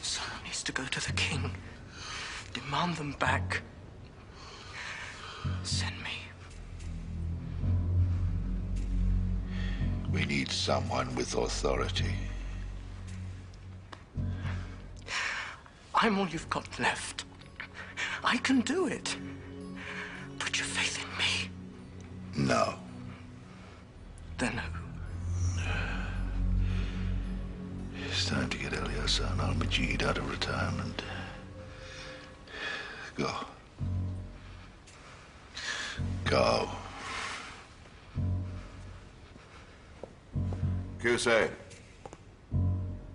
Someone needs to go to the king. Demand them back. Send me. We need someone with authority. I'm all you've got left. I can do it. Put your faith in me. No. Then who? It's time to get Hassan al-Majid out of retirement. Go. Go. Hussein,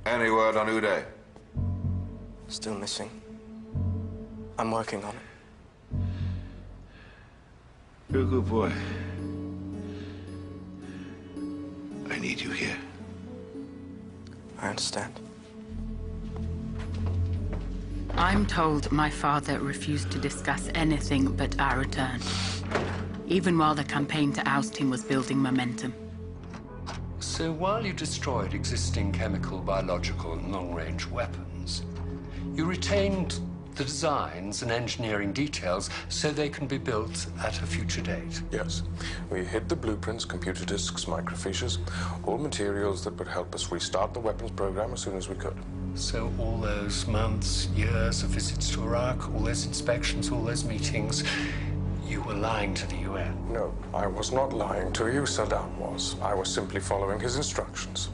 any word on Uday? Still missing. I'm working on it. You're a good boy. I need you here. I understand. I'm told my father refused to discuss anything but our return, even while the campaign to oust him was building momentum. So while you destroyed existing chemical, biological, and long-range weapons, you retained the designs and engineering details so they can be built at a future date. Yes. We hid the blueprints, computer disks, microfiches, all materials that would help us restart the weapons program as soon as we could. So all those months, years of visits to Iraq, all those inspections, all those meetings, you were lying to the UN? No, I was not lying to you. Saddam was. I was simply following his instructions.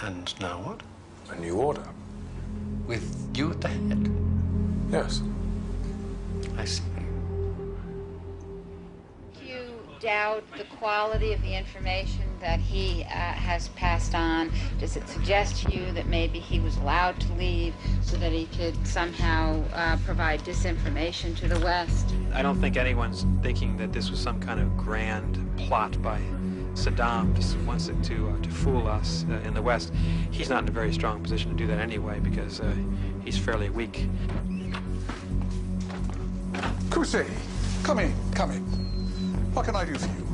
And now what? A new order. With you at the head? Yes. I see. Do you doubt the quality of the information that he has passed on? Does it suggest to you that maybe he was allowed to leave so that he could somehow provide disinformation to the West? I don't think anyone's thinking that this was some kind of grand plot by Saddam just wants it to fool us in the West. He's not in a very strong position to do that anyway because he's fairly weak. Hussein, come in, come in. What can I do for you?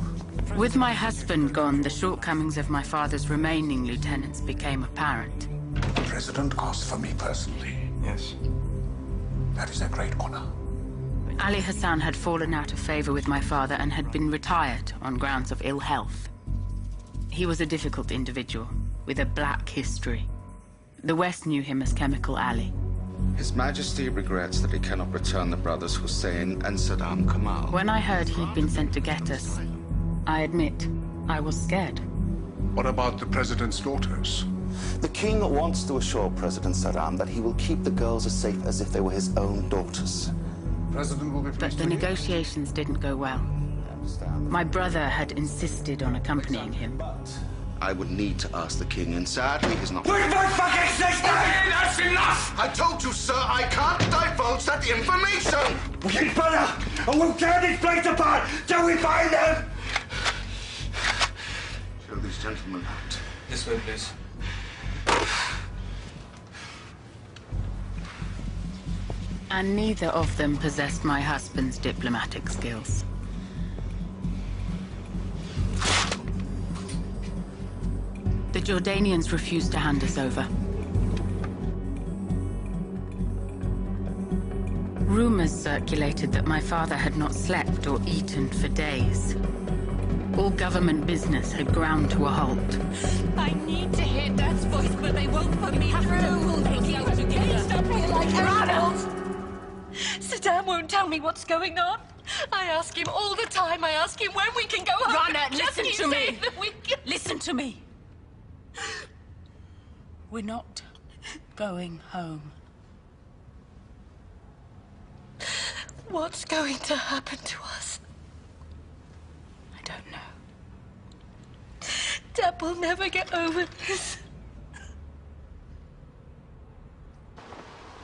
With my husband gone, the shortcomings of my father's remaining lieutenants became apparent. The president asked for me personally. Yes. That is a great honor. Ali Hassan had fallen out of favor with my father and had been retired on grounds of ill health. He was a difficult individual, with a black history. The West knew him as Chemical Ali. His Majesty regrets that he cannot return the brothers Hussein and Saddam Kamal. When I heard he'd been sent to get us, I admit, I was scared. What about the president's daughters? The king wants to assure President Saddam that he will keep the girls as safe as if they were his own daughters. President will be But the negotiations didn't go well. My brother had insisted on accompanying him. I would need to ask the king, and sadly, he's not... Where's my fucking sister? That's enough! I told you, sir, I can't divulge that information! We get better, and we'll tear this place apart till we find them! Show these gentlemen out. This way, please. And neither of them possessed my husband's diplomatic skills. The Jordanians refused to hand us over. Rumors circulated that my father had not slept or eaten for days. All government business had ground to a halt. I need to hear Dad's voice, but they won't put me through. Stop here like animals. Saddam won't tell me what's going on. I ask him all the time. I ask him when we can go home. Rana, listen to me. Listen to me. We're not going home. What's going to happen to us? I don't know. Dad will never get over this.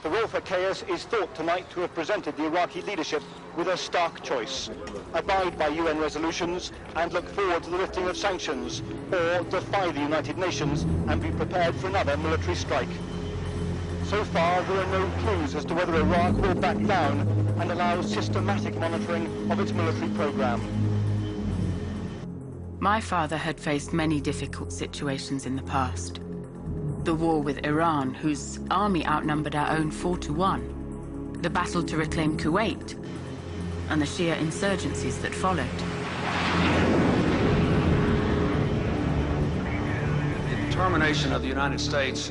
The will for chaos is thought tonight to have presented the Iraqi leadership with a stark choice. Abide by UN resolutions and look forward to the lifting of sanctions, or defy the United Nations and be prepared for another military strike. So far, there are no clues as to whether Iraq will back down and allow systematic monitoring of its military program. My father had faced many difficult situations in the past. The war with Iran, whose army outnumbered our own 4-1. The battle to reclaim Kuwait, and the Shia insurgencies that followed. The determination of the United States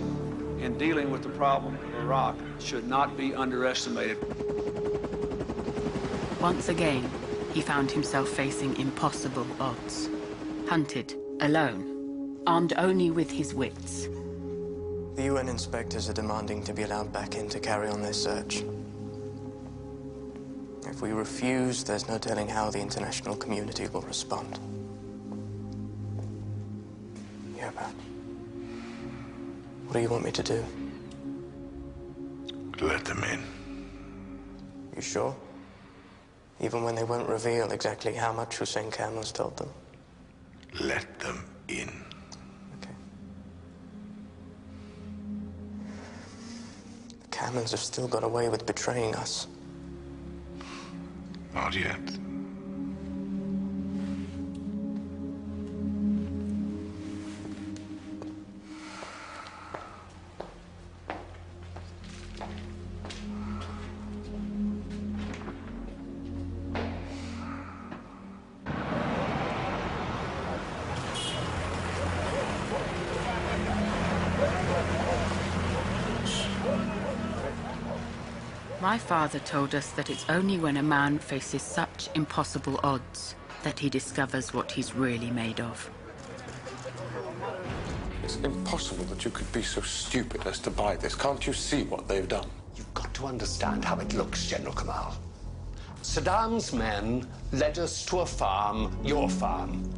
in dealing with the problem of Iraq should not be underestimated. Once again, he found himself facing impossible odds. Hunted, alone, armed only with his wits. The UN inspectors are demanding to be allowed back in to carry on their search. If we refuse, there's no telling how the international community will respond. Yeah, but what do you want me to do? Let them in. You sure? Even when they won't reveal exactly how much Hussein Camel's told them? Let them in. Camels have still got away with betraying us. Not yet. My father told us that it's only when a man faces such impossible odds that he discovers what he's really made of. It's impossible that you could be so stupid as to buy this. Can't you see what they've done? You've got to understand how it looks, General Kamal. Saddam's men led us to a farm, your farm.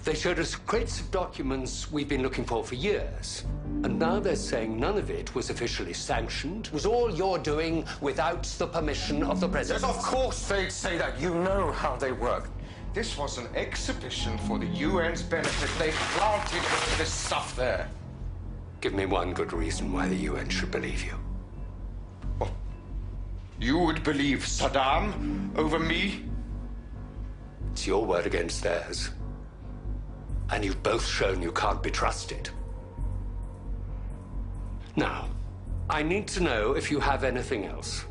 They showed us crates of documents we've been looking for years. And now they're saying none of it was officially sanctioned. It was all you're doing without the permission of the president. Yes, of course they'd say that. You know how they work. This was an exhibition for the UN's benefit. They planted all this stuff there. Give me one good reason why the UN should believe you. What? You would believe Saddam over me? It's your word against theirs. And you've both shown you can't be trusted. Now, I need to know if you have anything else.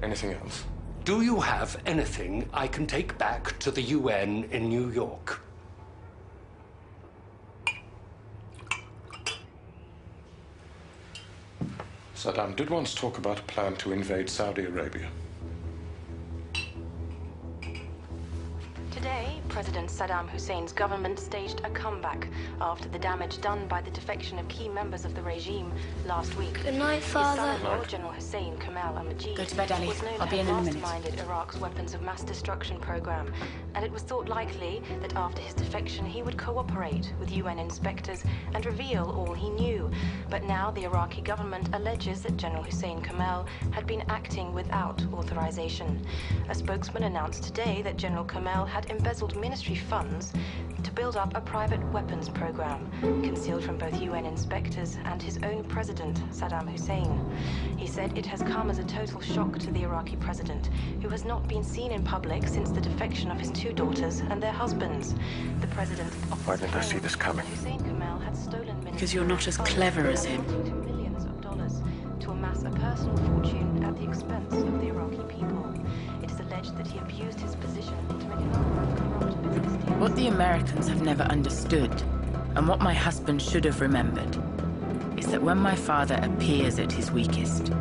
Anything else? Do you have anything I can take back to the UN in New York? Saddam did once talk about a plan to invade Saudi Arabia. Today, President Saddam Hussein's government staged a comeback after the damage done by the defection of key members of the regime last week. Good night, Father. His son-in-law, General Hussein Kamal al-Majid, Go to bed, Ali. was known I'll to be have in a minute. masterminded Iraq's weapons of mass destruction program, and it was thought likely that after his defection he would cooperate with UN inspectors and reveal all he knew. But now the Iraqi government alleges that General Hussein Kamal had been acting without authorization. A spokesman announced today that General Kamal had embezzled ministry funds to build up a private weapons program, concealed from both UN inspectors and his own president, Saddam Hussein. He said it has come as a total shock to the Iraqi president, who has not been seen in public since the defection of his two daughters and their husbands. The president... Why didn't I see this coming? Hussein Kamal had stolen Because you're not as clever as him. to millions of dollars to amass a personal fortune at the expense of the Iraqi people. It is alleged that he abused his position to make a number of corrupt business deals. What the Americans have never understood, and what my husband should have remembered, is that when my father appears at his weakest,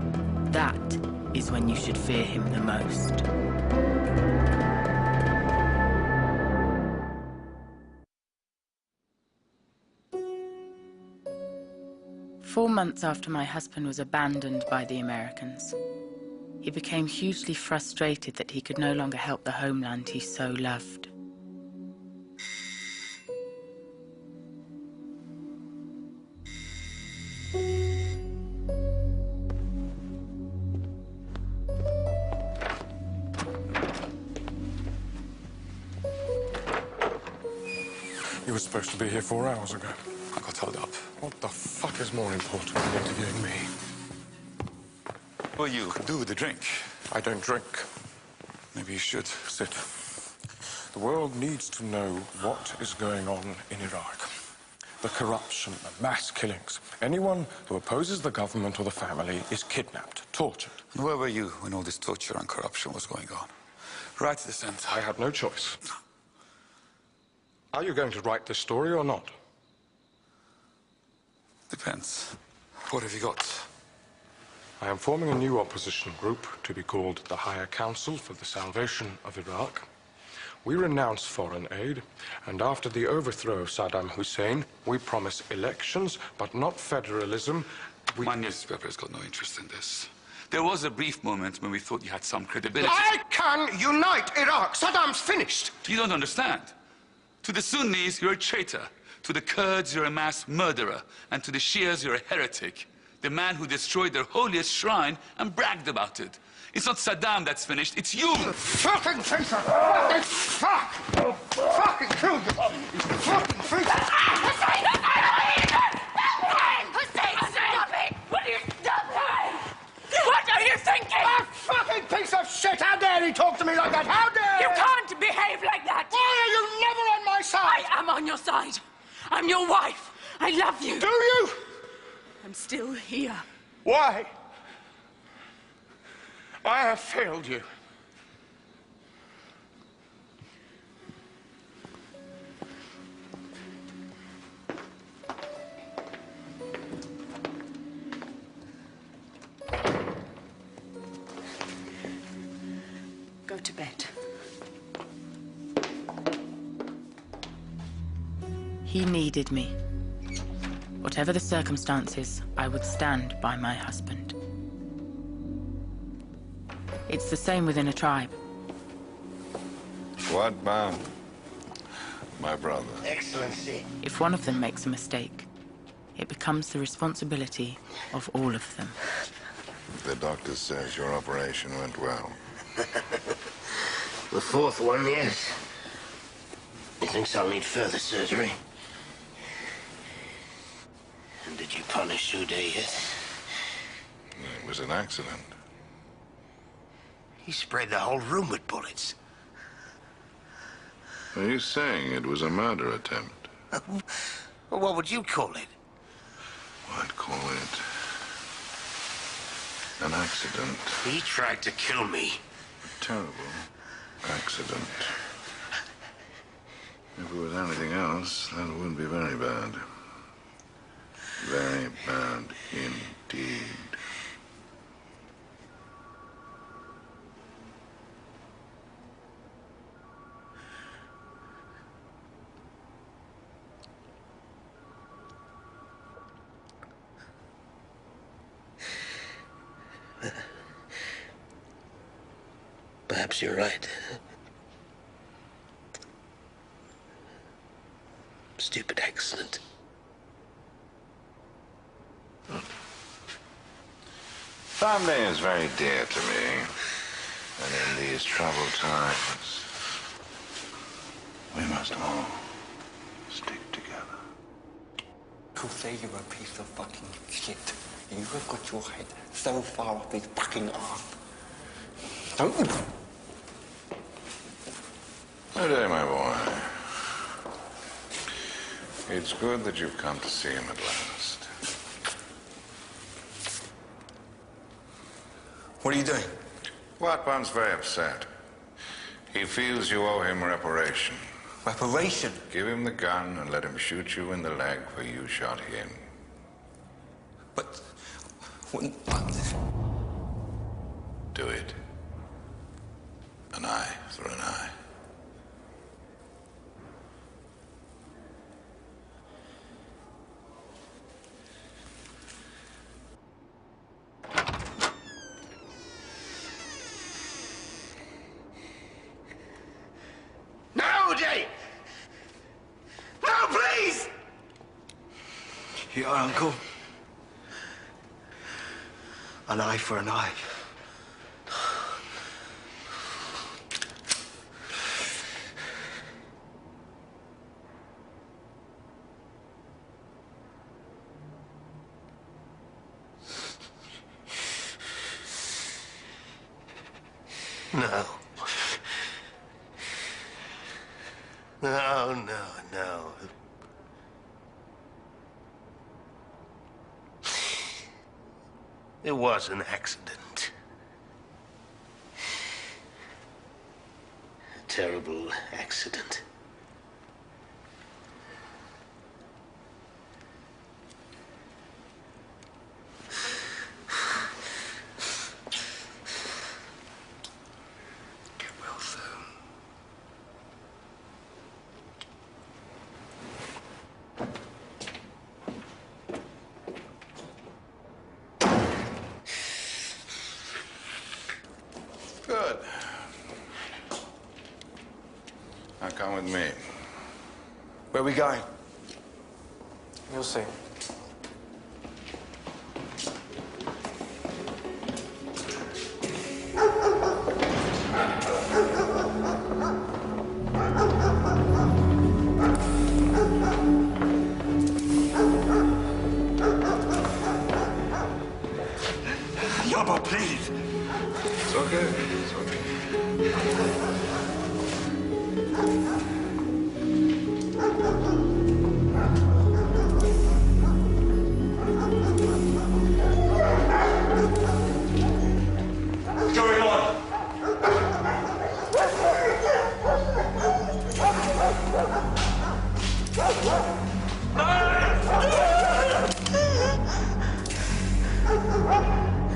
that is when you should fear him the most. 4 months after my husband was abandoned by the Americans, he became hugely frustrated that he could no longer help the homeland he so loved. was supposed to be here 4 hours ago. I got held up. What the fuck is more important than interviewing me? Well, you could do with a drink. I don't drink. Maybe you should. Sit. The world needs to know what is going on in Iraq. The corruption, the mass killings. Anyone who opposes the government or the family is kidnapped, tortured. And where were you when all this torture and corruption was going on? Right to the center. I had no choice. Are you going to write this story or not? Depends. What have you got? I am forming a new opposition group to be called the Higher Council for the Salvation of Iraq. We renounce foreign aid, and after the overthrow of Saddam Hussein, we promise elections, but not federalism. My newspaper has got no interest in this. There was a brief moment when we thought you had some credibility. I can unite Iraq. Saddam's finished. You don't understand. To the Sunnis, you're a traitor. To the Kurds, you're a mass murderer. And to the Shias, you're a heretic. The man who destroyed their holiest shrine and bragged about it. It's not Saddam that's finished, it's you! You fucking traitor! What the fuck? I'll fucking kill you! You fucking traitor! Hussein! Hussein, stop it! Will you stop it? What are you thinking? That fucking piece of shit! How dare he talk to me like that? How dare You can't behave like that! Why are you never on my side? I am on your side. I'm your wife. I love you. Do you? I'm still here. Why? I have failed you. Go to bed. He needed me. Whatever the circumstances, I would stand by my husband. It's the same within a tribe. What, ma'am? My brother. Excellency. If one of them makes a mistake, it becomes the responsibility of all of them. The doctor says your operation went well. The fourth one, yes. He thinks I'll need further surgery. And did you punish Ude yet? It was an accident. He sprayed the whole room with bullets. Are you saying it was a murder attempt? Well, what would you call it? I'd call it an accident. He tried to kill me. A terrible accident. If it was anything else, that wouldn't be very bad. Very bad indeed. Perhaps you're right. Stupid accident. Family is very dear to me. And in these troubled times, we must all stick together. Who say you're a piece of fucking shit? You have got your head so far up his fucking arse. Don't you? Good day, my boy. It's good that you've come to see him at last. What are you doing? Watpan's very upset. He feels you owe him reparation. Reparation? Give him the gun and let him shoot you in the leg where you shot him. But... Do it. An eye for an eye. No, Jay! No, please! Your uncle? An eye for an eye. No. No, no, no. It was an accident. A terrible accident. Good. Now come with me. Where are we going? You'll see. Yabba, please. It's okay. It's okay. What's going on?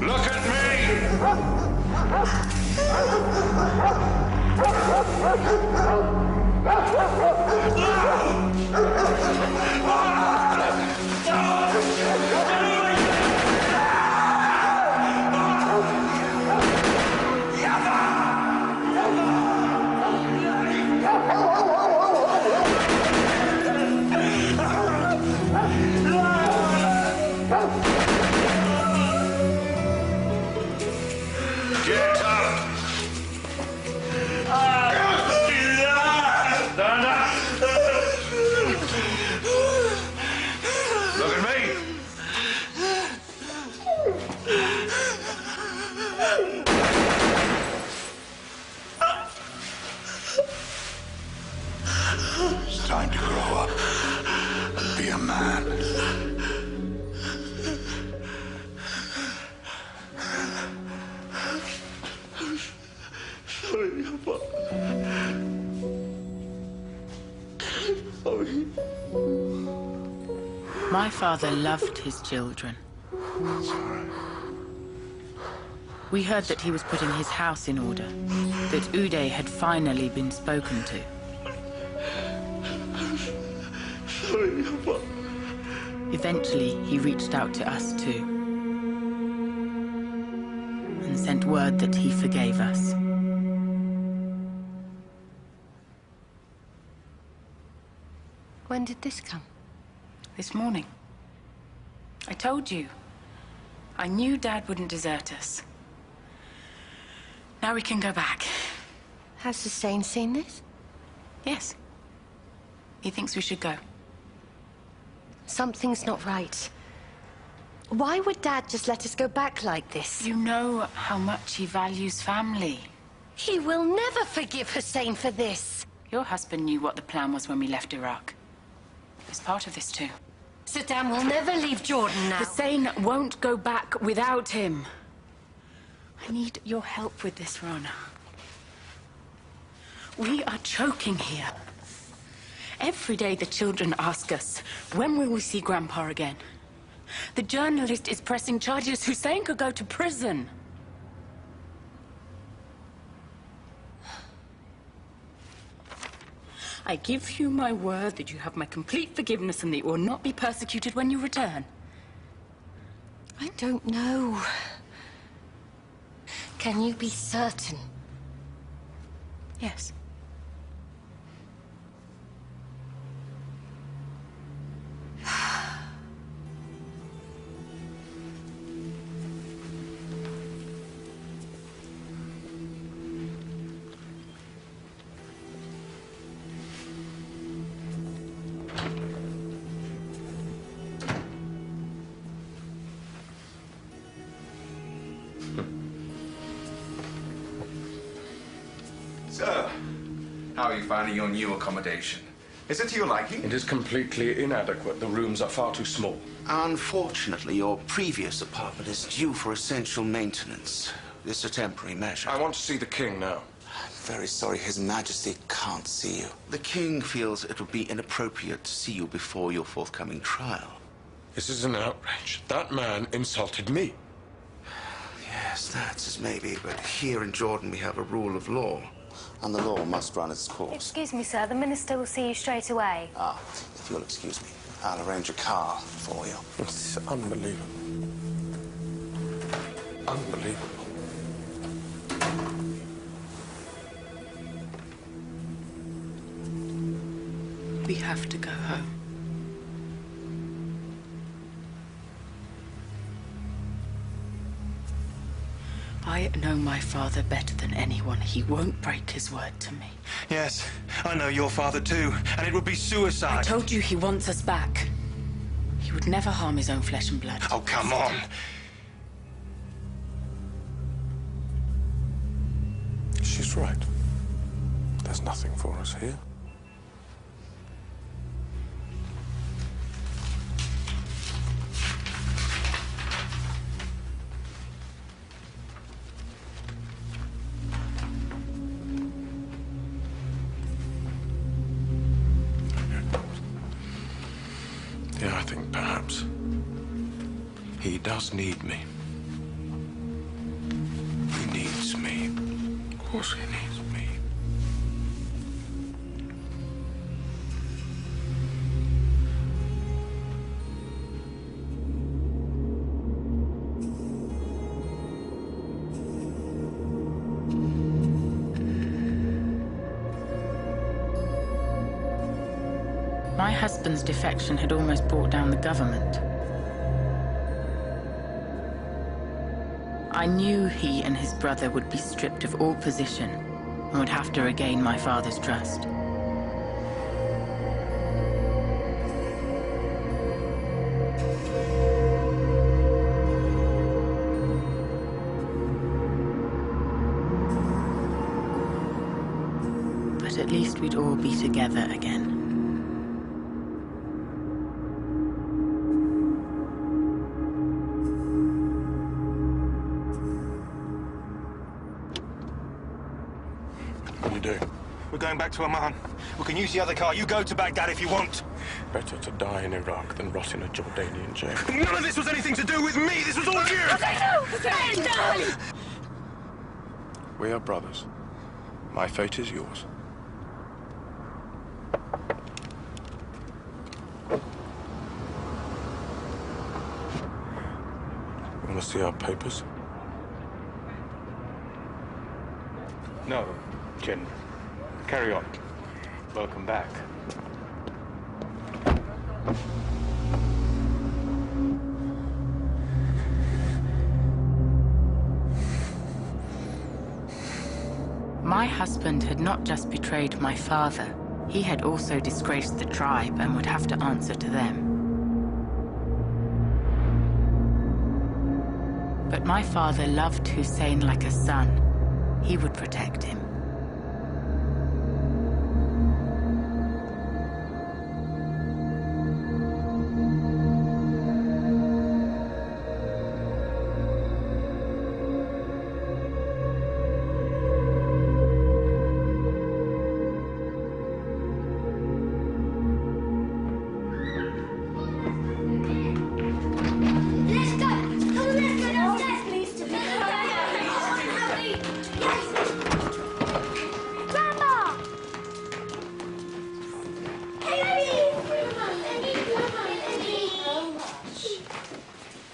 Look at me! Get up! Look at me! It's time to grow up and be a man. My father loved his children. We heard that he was putting his house in order, that Uday had finally been spoken to. Eventually, he reached out to us too, and sent word that he forgave us. When did this come? This morning. I told you. I knew Dad wouldn't desert us. Now we can go back. Has Hussein seen this? Yes. He thinks we should go. Something's not right. Why would Dad just let us go back like this? You know how much he values family. He will never forgive Hussein for this. Your husband knew what the plan was when we left Iraq. He was part of this too. Saddam will never leave Jordan now. Hussein won't go back without him. I need your help with this, Rana. We are choking here. Every day the children ask us, when will we see Grandpa again? The journalist is pressing charges. Hussein could go to prison. I give you my word that you have my complete forgiveness and that you will not be persecuted when you return. I don't know. Can you be certain? Yes. How are you finding your new accommodation? Is it to your liking? It is completely inadequate. The rooms are far too small. Unfortunately, your previous apartment is due for essential maintenance. This is a temporary measure. I want to see the king now. I'm very sorry, His Majesty can't see you. The king feels it would be inappropriate to see you before your forthcoming trial. This is an outrage. That man insulted me. Yes, that's as maybe, but here in Jordan we have a rule of law, and the law must run its course. Excuse me, sir. The minister will see you straight away. Ah, if you'll excuse me, I'll arrange a car for you. It's unbelievable. Unbelievable. We have to go home. I know my father better than anyone. He won't break his word to me. Yes, I know your father too, and it would be suicide. I told you he wants us back. He would never harm his own flesh and blood. Oh, come on. She's right. There's nothing for us here. Yeah, I think perhaps he does need me. He needs me. Of course he needs me. My husband's defection had almost brought down the government. I knew he and his brother would be stripped of all position and would have to regain my father's trust. But at least we'd all be together again. We're going back to Oman. We can use the other car. You go to Baghdad if you want. Better to die in Iraq than rot in a Jordanian jail. None of this was anything to do with me. This was all you. Hussein, no! We are brothers. My fate is yours. You want to see our papers? No, Jen. Carry on. Welcome back. My husband had not just betrayed my father, he had also disgraced the tribe and would have to answer to them. But my father loved Hussein like a son. He would protect him.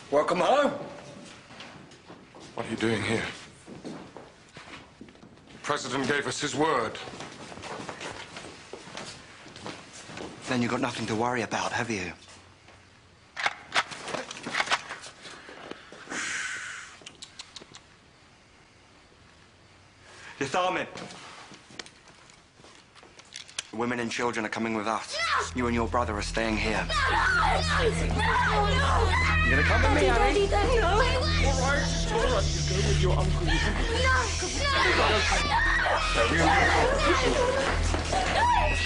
Welcome home. What are you doing here? The President gave us his word. Then you've got nothing to worry about, have you? Yatharmin. Women and children are coming with us. You and your brother are staying here. No! You're gonna come with me, Annie? No! All right. You go with your uncle.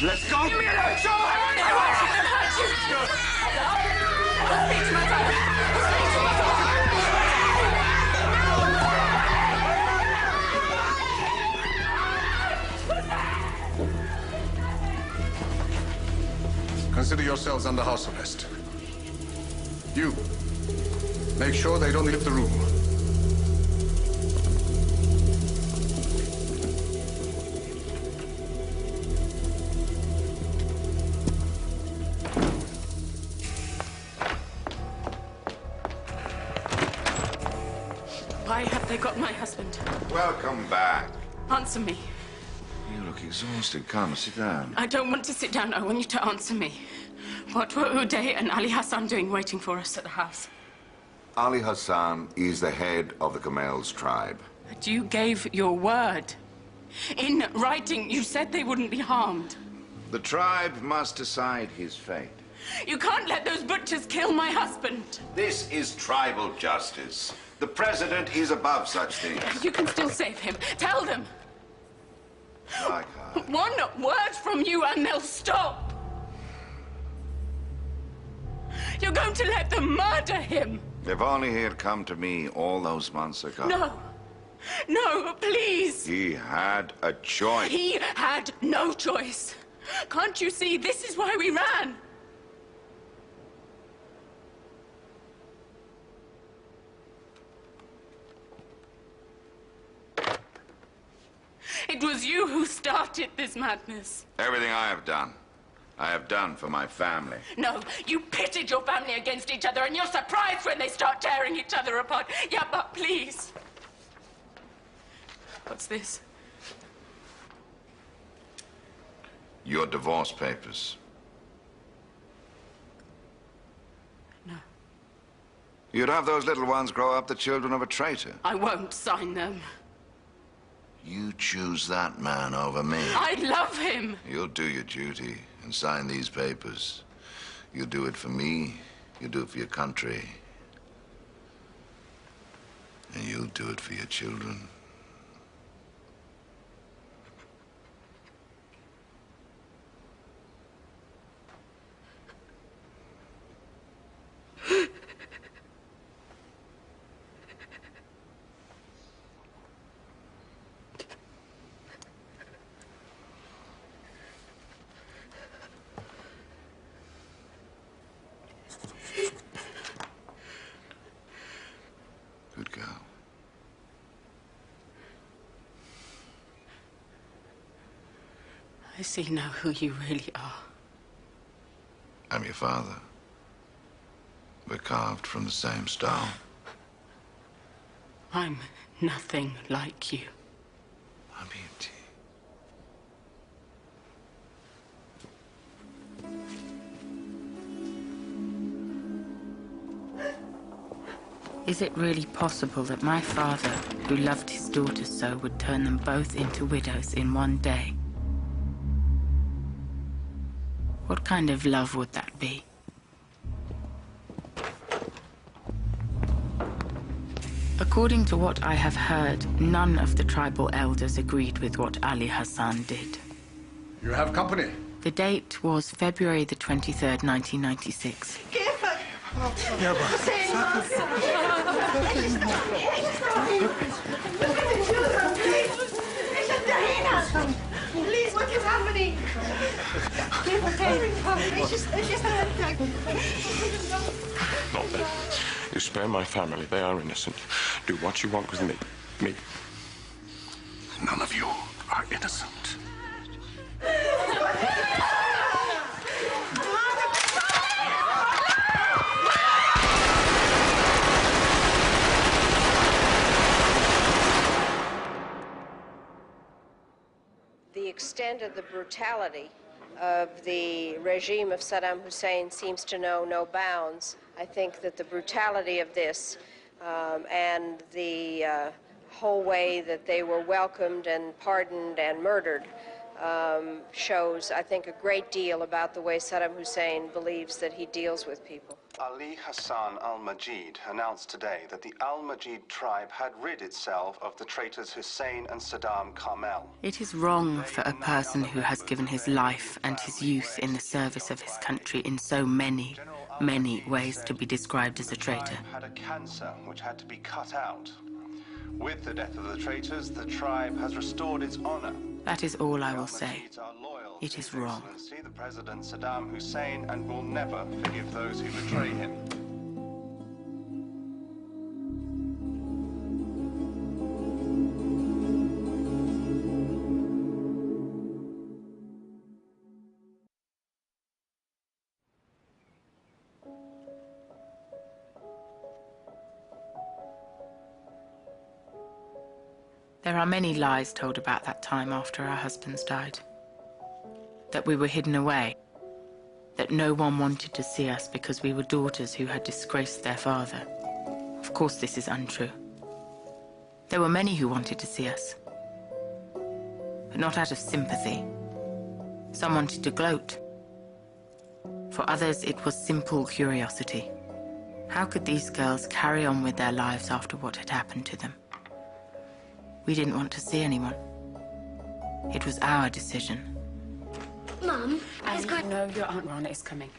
Let's go! Give me a look! Show Consider yourselves under house arrest. You, make sure they don't leave the room. Why have they got my husband? Welcome back. Answer me. You look exhausted. Come, sit down. I don't want to sit down. I want you to answer me. What were Uday and Ali Hassan doing waiting for us at the house? Ali Hassan is the head of the Kamels tribe. But you gave your word. In writing, you said they wouldn't be harmed. The tribe must decide his fate. You can't let those butchers kill my husband. This is tribal justice. The president is above such things. You can still save him. Tell them. I can't. One word from you and they'll stop. You're going to let them murder him. If only he had come to me all those months ago. No. No, please. He had a choice. He had no choice. Can't you see? This is why we ran. It was you who started this madness. Everything I have done for my family. No, you pitted your family against each other and you're surprised when they start tearing each other apart. Yeah, but please. What's this? Your divorce papers. No. You'd have those little ones grow up the children of a traitor. I won't sign them. You choose that man over me. I love him. You'll do your duty and sign these papers. You'll do it for me. You'll do it for your country. And you'll do it for your children. Good girl. I see now who you really are. I'm your father. We're carved from the same stone. I'm nothing like you. I'm beauty. Is it really possible that my father, who loved his daughters so, would turn them both into widows in one day? What kind of love would that be? According to what I have heard, none of the tribal elders agreed with what Ali Hassan did. You have company. The date was February the 23rd, 1996. Please, what is happening? Not that. You spare my family. They are innocent. Do what you want with me. Me. None of you are innocent. The extent of the brutality of the regime of Saddam Hussein seems to know no bounds. I think that the brutality of this and the whole way that they were welcomed and pardoned and murdered shows, I think, a great deal about the way Saddam Hussein believes that he deals with people. Ali Hassan al-Majid announced today that the al-Majid tribe had rid itself of the traitors Hussein and Saddam Kamel. It is wrong for a person who has given his life and his youth in the service of his country in so many, many ways to be described as a traitor. Had a cancer which had to be cut out. With the death of the traitors, the tribe has restored its honor. That is all I will say. It is wrong. See the President Saddam Hussein and will never forgive those who betray him. There are many lies told about that time after our husbands died. That we were hidden away. That no one wanted to see us because we were daughters who had disgraced their father. Of course this is untrue. There were many who wanted to see us. But not out of sympathy. Some wanted to gloat. For others it was simple curiosity. How could these girls carry on with their lives after what had happened to them? We didn't want to see anyone. It was our decision. Mum, No, your Aunt Rana is coming.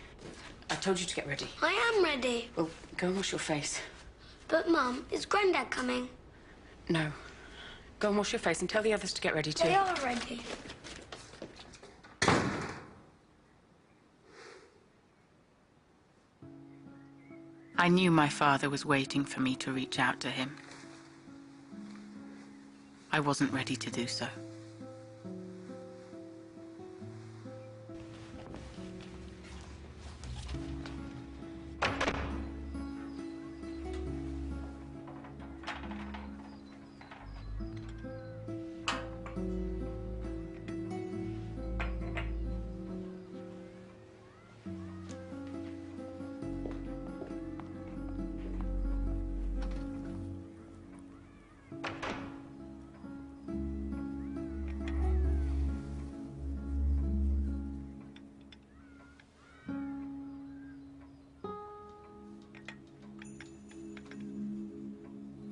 I told you to get ready. I am ready. Well, go and wash your face. But, Mum, is Grandad coming? No. Go and wash your face and tell the others to get ready too. They are ready. I knew my father was waiting for me to reach out to him. I wasn't ready to do so.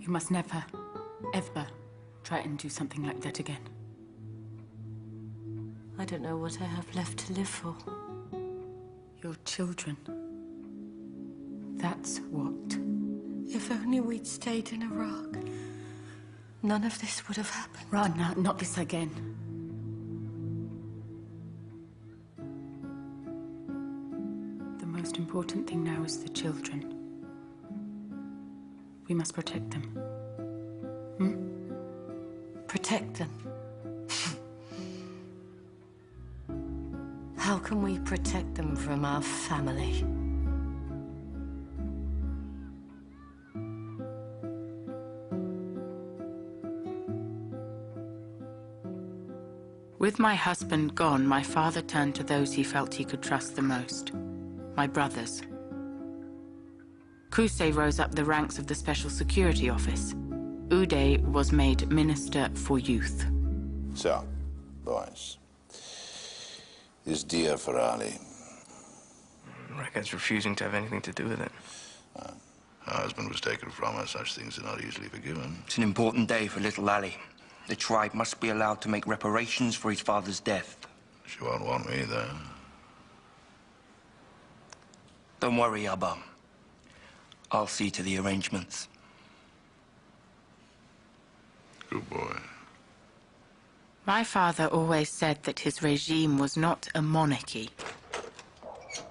You must never, ever try and do something like that again. I don't know what I have left to live for. Your children. That's what. If only we'd stayed in Iraq, none of this would have happened. Rana, not this again. The most important thing now is the children. We must protect them. Protect them? How can we protect them from our family? With my husband gone, my father turned to those he felt he could trust the most. My brothers. Kusei rose up the ranks of the Special Security Office. Uday was made Minister for Youth. So, boys, this dear for Ali. Record's refusing to have anything to do with it. Her husband was taken from her. Such things are not easily forgiven. It's an important day for little Ali. The tribe must be allowed to make reparations for his father's death. She won't want me there. Don't worry, Abba. I'll see to the arrangements. Good boy. My father always said that his regime was not a monarchy.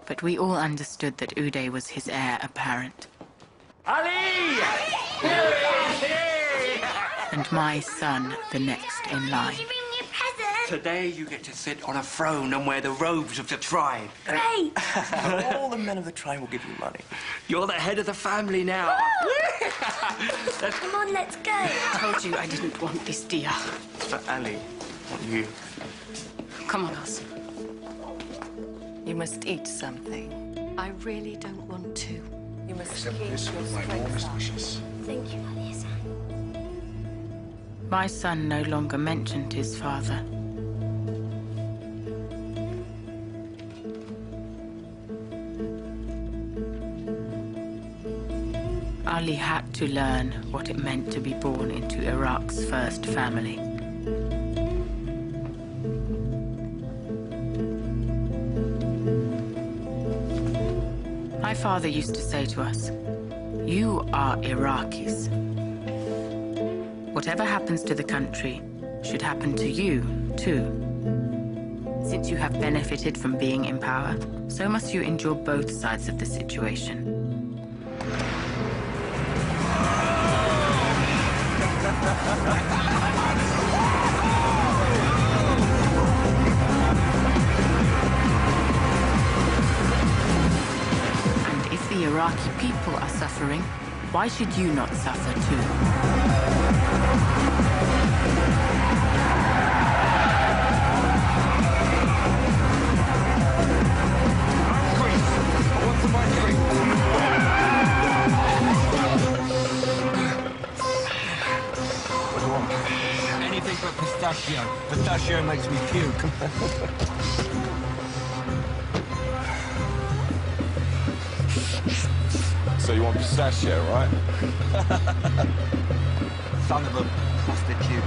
But we all understood that Uday was his heir apparent. Ali! And my son, the next in line. Today you get to sit on a throne and wear the robes of the tribe. Great! All the men of the tribe will give you money. You're the head of the family now. Come on, let's go. I told you I didn't want this, dear. It's for Ali, not you. Come on, us. You must eat something. I really don't want to. You must Accept keep this your with my strength warmest up. wishes. Thank you, Alice. My son no longer mentioned his father. Ali had to learn what it meant to be born into Iraq's first family. My father used to say to us, "You are Iraqis. Whatever happens to the country should happen to you, too. Since you have benefited from being in power, so must you endure both sides of the situation." And if the Iraqi people are suffering, why should you not suffer too? Anything but pistachio. Pistachio makes me puke. So you want pistachio, right? Son of a prostitute.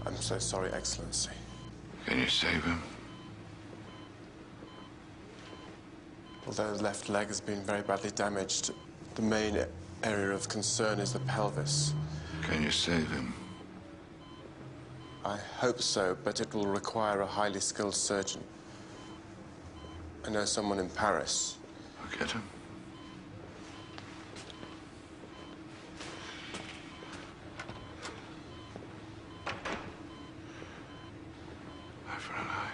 I'm so sorry, Excellency. Can you save him? Although his left leg has been very badly damaged, the main area of concern is the pelvis. Can you save him? I hope so, but it will require a highly skilled surgeon. I know someone in Paris. I'll get him. Eye for an eye.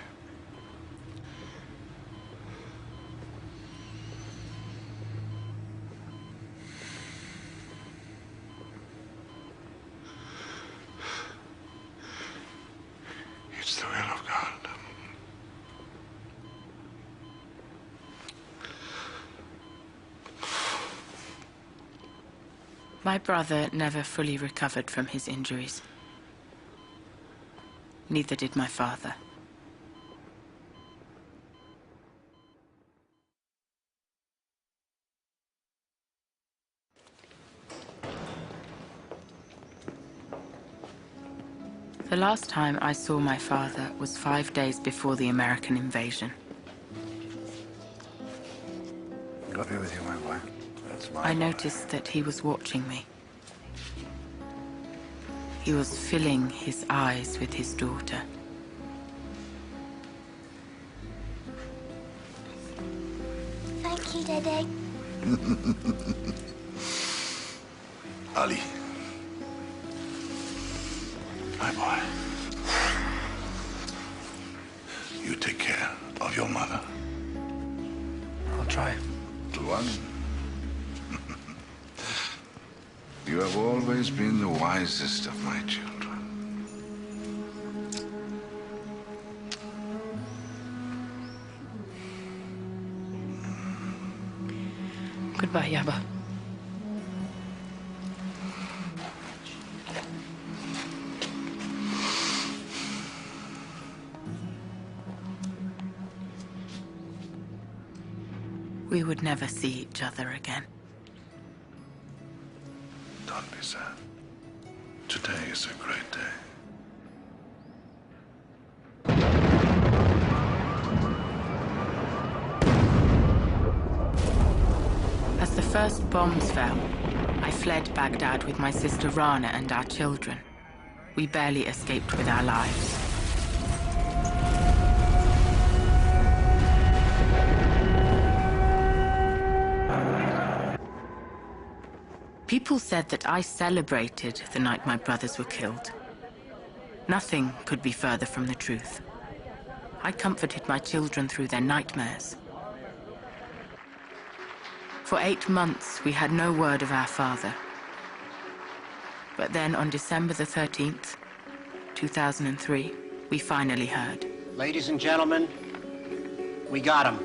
It's the will of God. My brother never fully recovered from his injuries. Neither did my father. The last time I saw my father was 5 days before the American invasion. God be with you, my boy. That's my I noticed that he was watching me. He was filling his eyes with his daughter. Thank you, Daddy. Ali. My boy. You take care of your mother. I'll try. Little one. You have always been the wisest of my children. Goodbye, Yaba. We would never see each other again. Don't be sad. Today is a great day. As the first bombs fell, I fled Baghdad with my sister Rana and our children. We barely escaped with our lives. People said that I celebrated the night my brothers were killed. Nothing could be further from the truth. I comforted my children through their nightmares. For 8 months, we had no word of our father. But then on December the 13th, 2003, we finally heard. Ladies and gentlemen, we got him.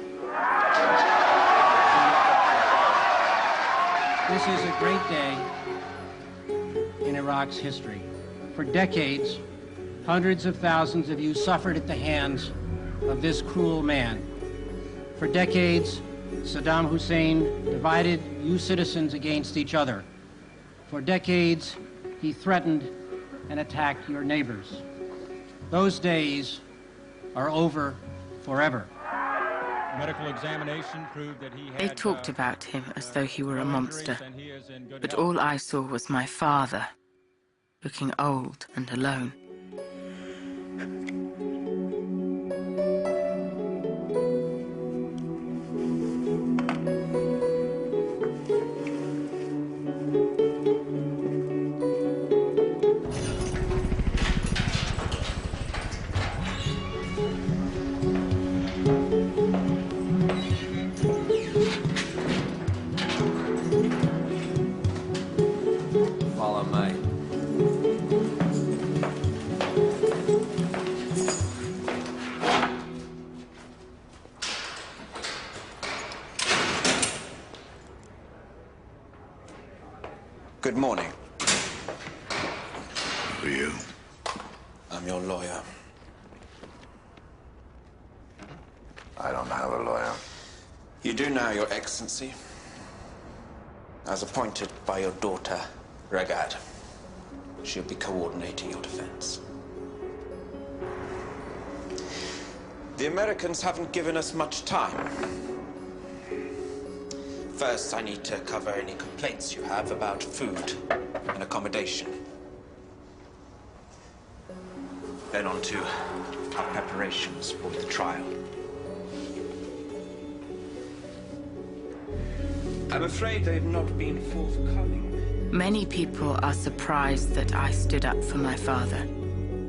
This is a great day in Iraq's history. For decades, hundreds of thousands of you suffered at the hands of this cruel man. For decades, Saddam Hussein divided you citizens against each other. For decades, he threatened and attacked your neighbors. Those days are over forever. Medical examination proved that he had... They talked about him as though he were a monster. But all I saw was my father, looking old and alone. Good morning. Who are you? I'm your lawyer. I don't have a lawyer. You do now, Your Excellency. As appointed by your daughter, Ragad. She'll be coordinating your defense. The Americans haven't given us much time. First, I need to cover any complaints you have about food and accommodation. Then on to our preparations for the trial. I'm afraid they've not been forthcoming. Many people are surprised that I stood up for my father,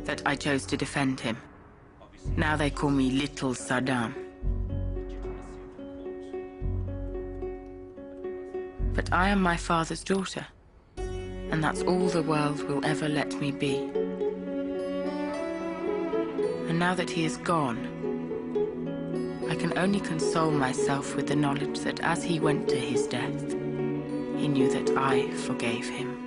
that I chose to defend him. Now they call me Little Saddam. But I am my father's daughter, and that's all the world will ever let me be. And now that he is gone, I can only console myself with the knowledge that as he went to his death, he knew that I forgave him.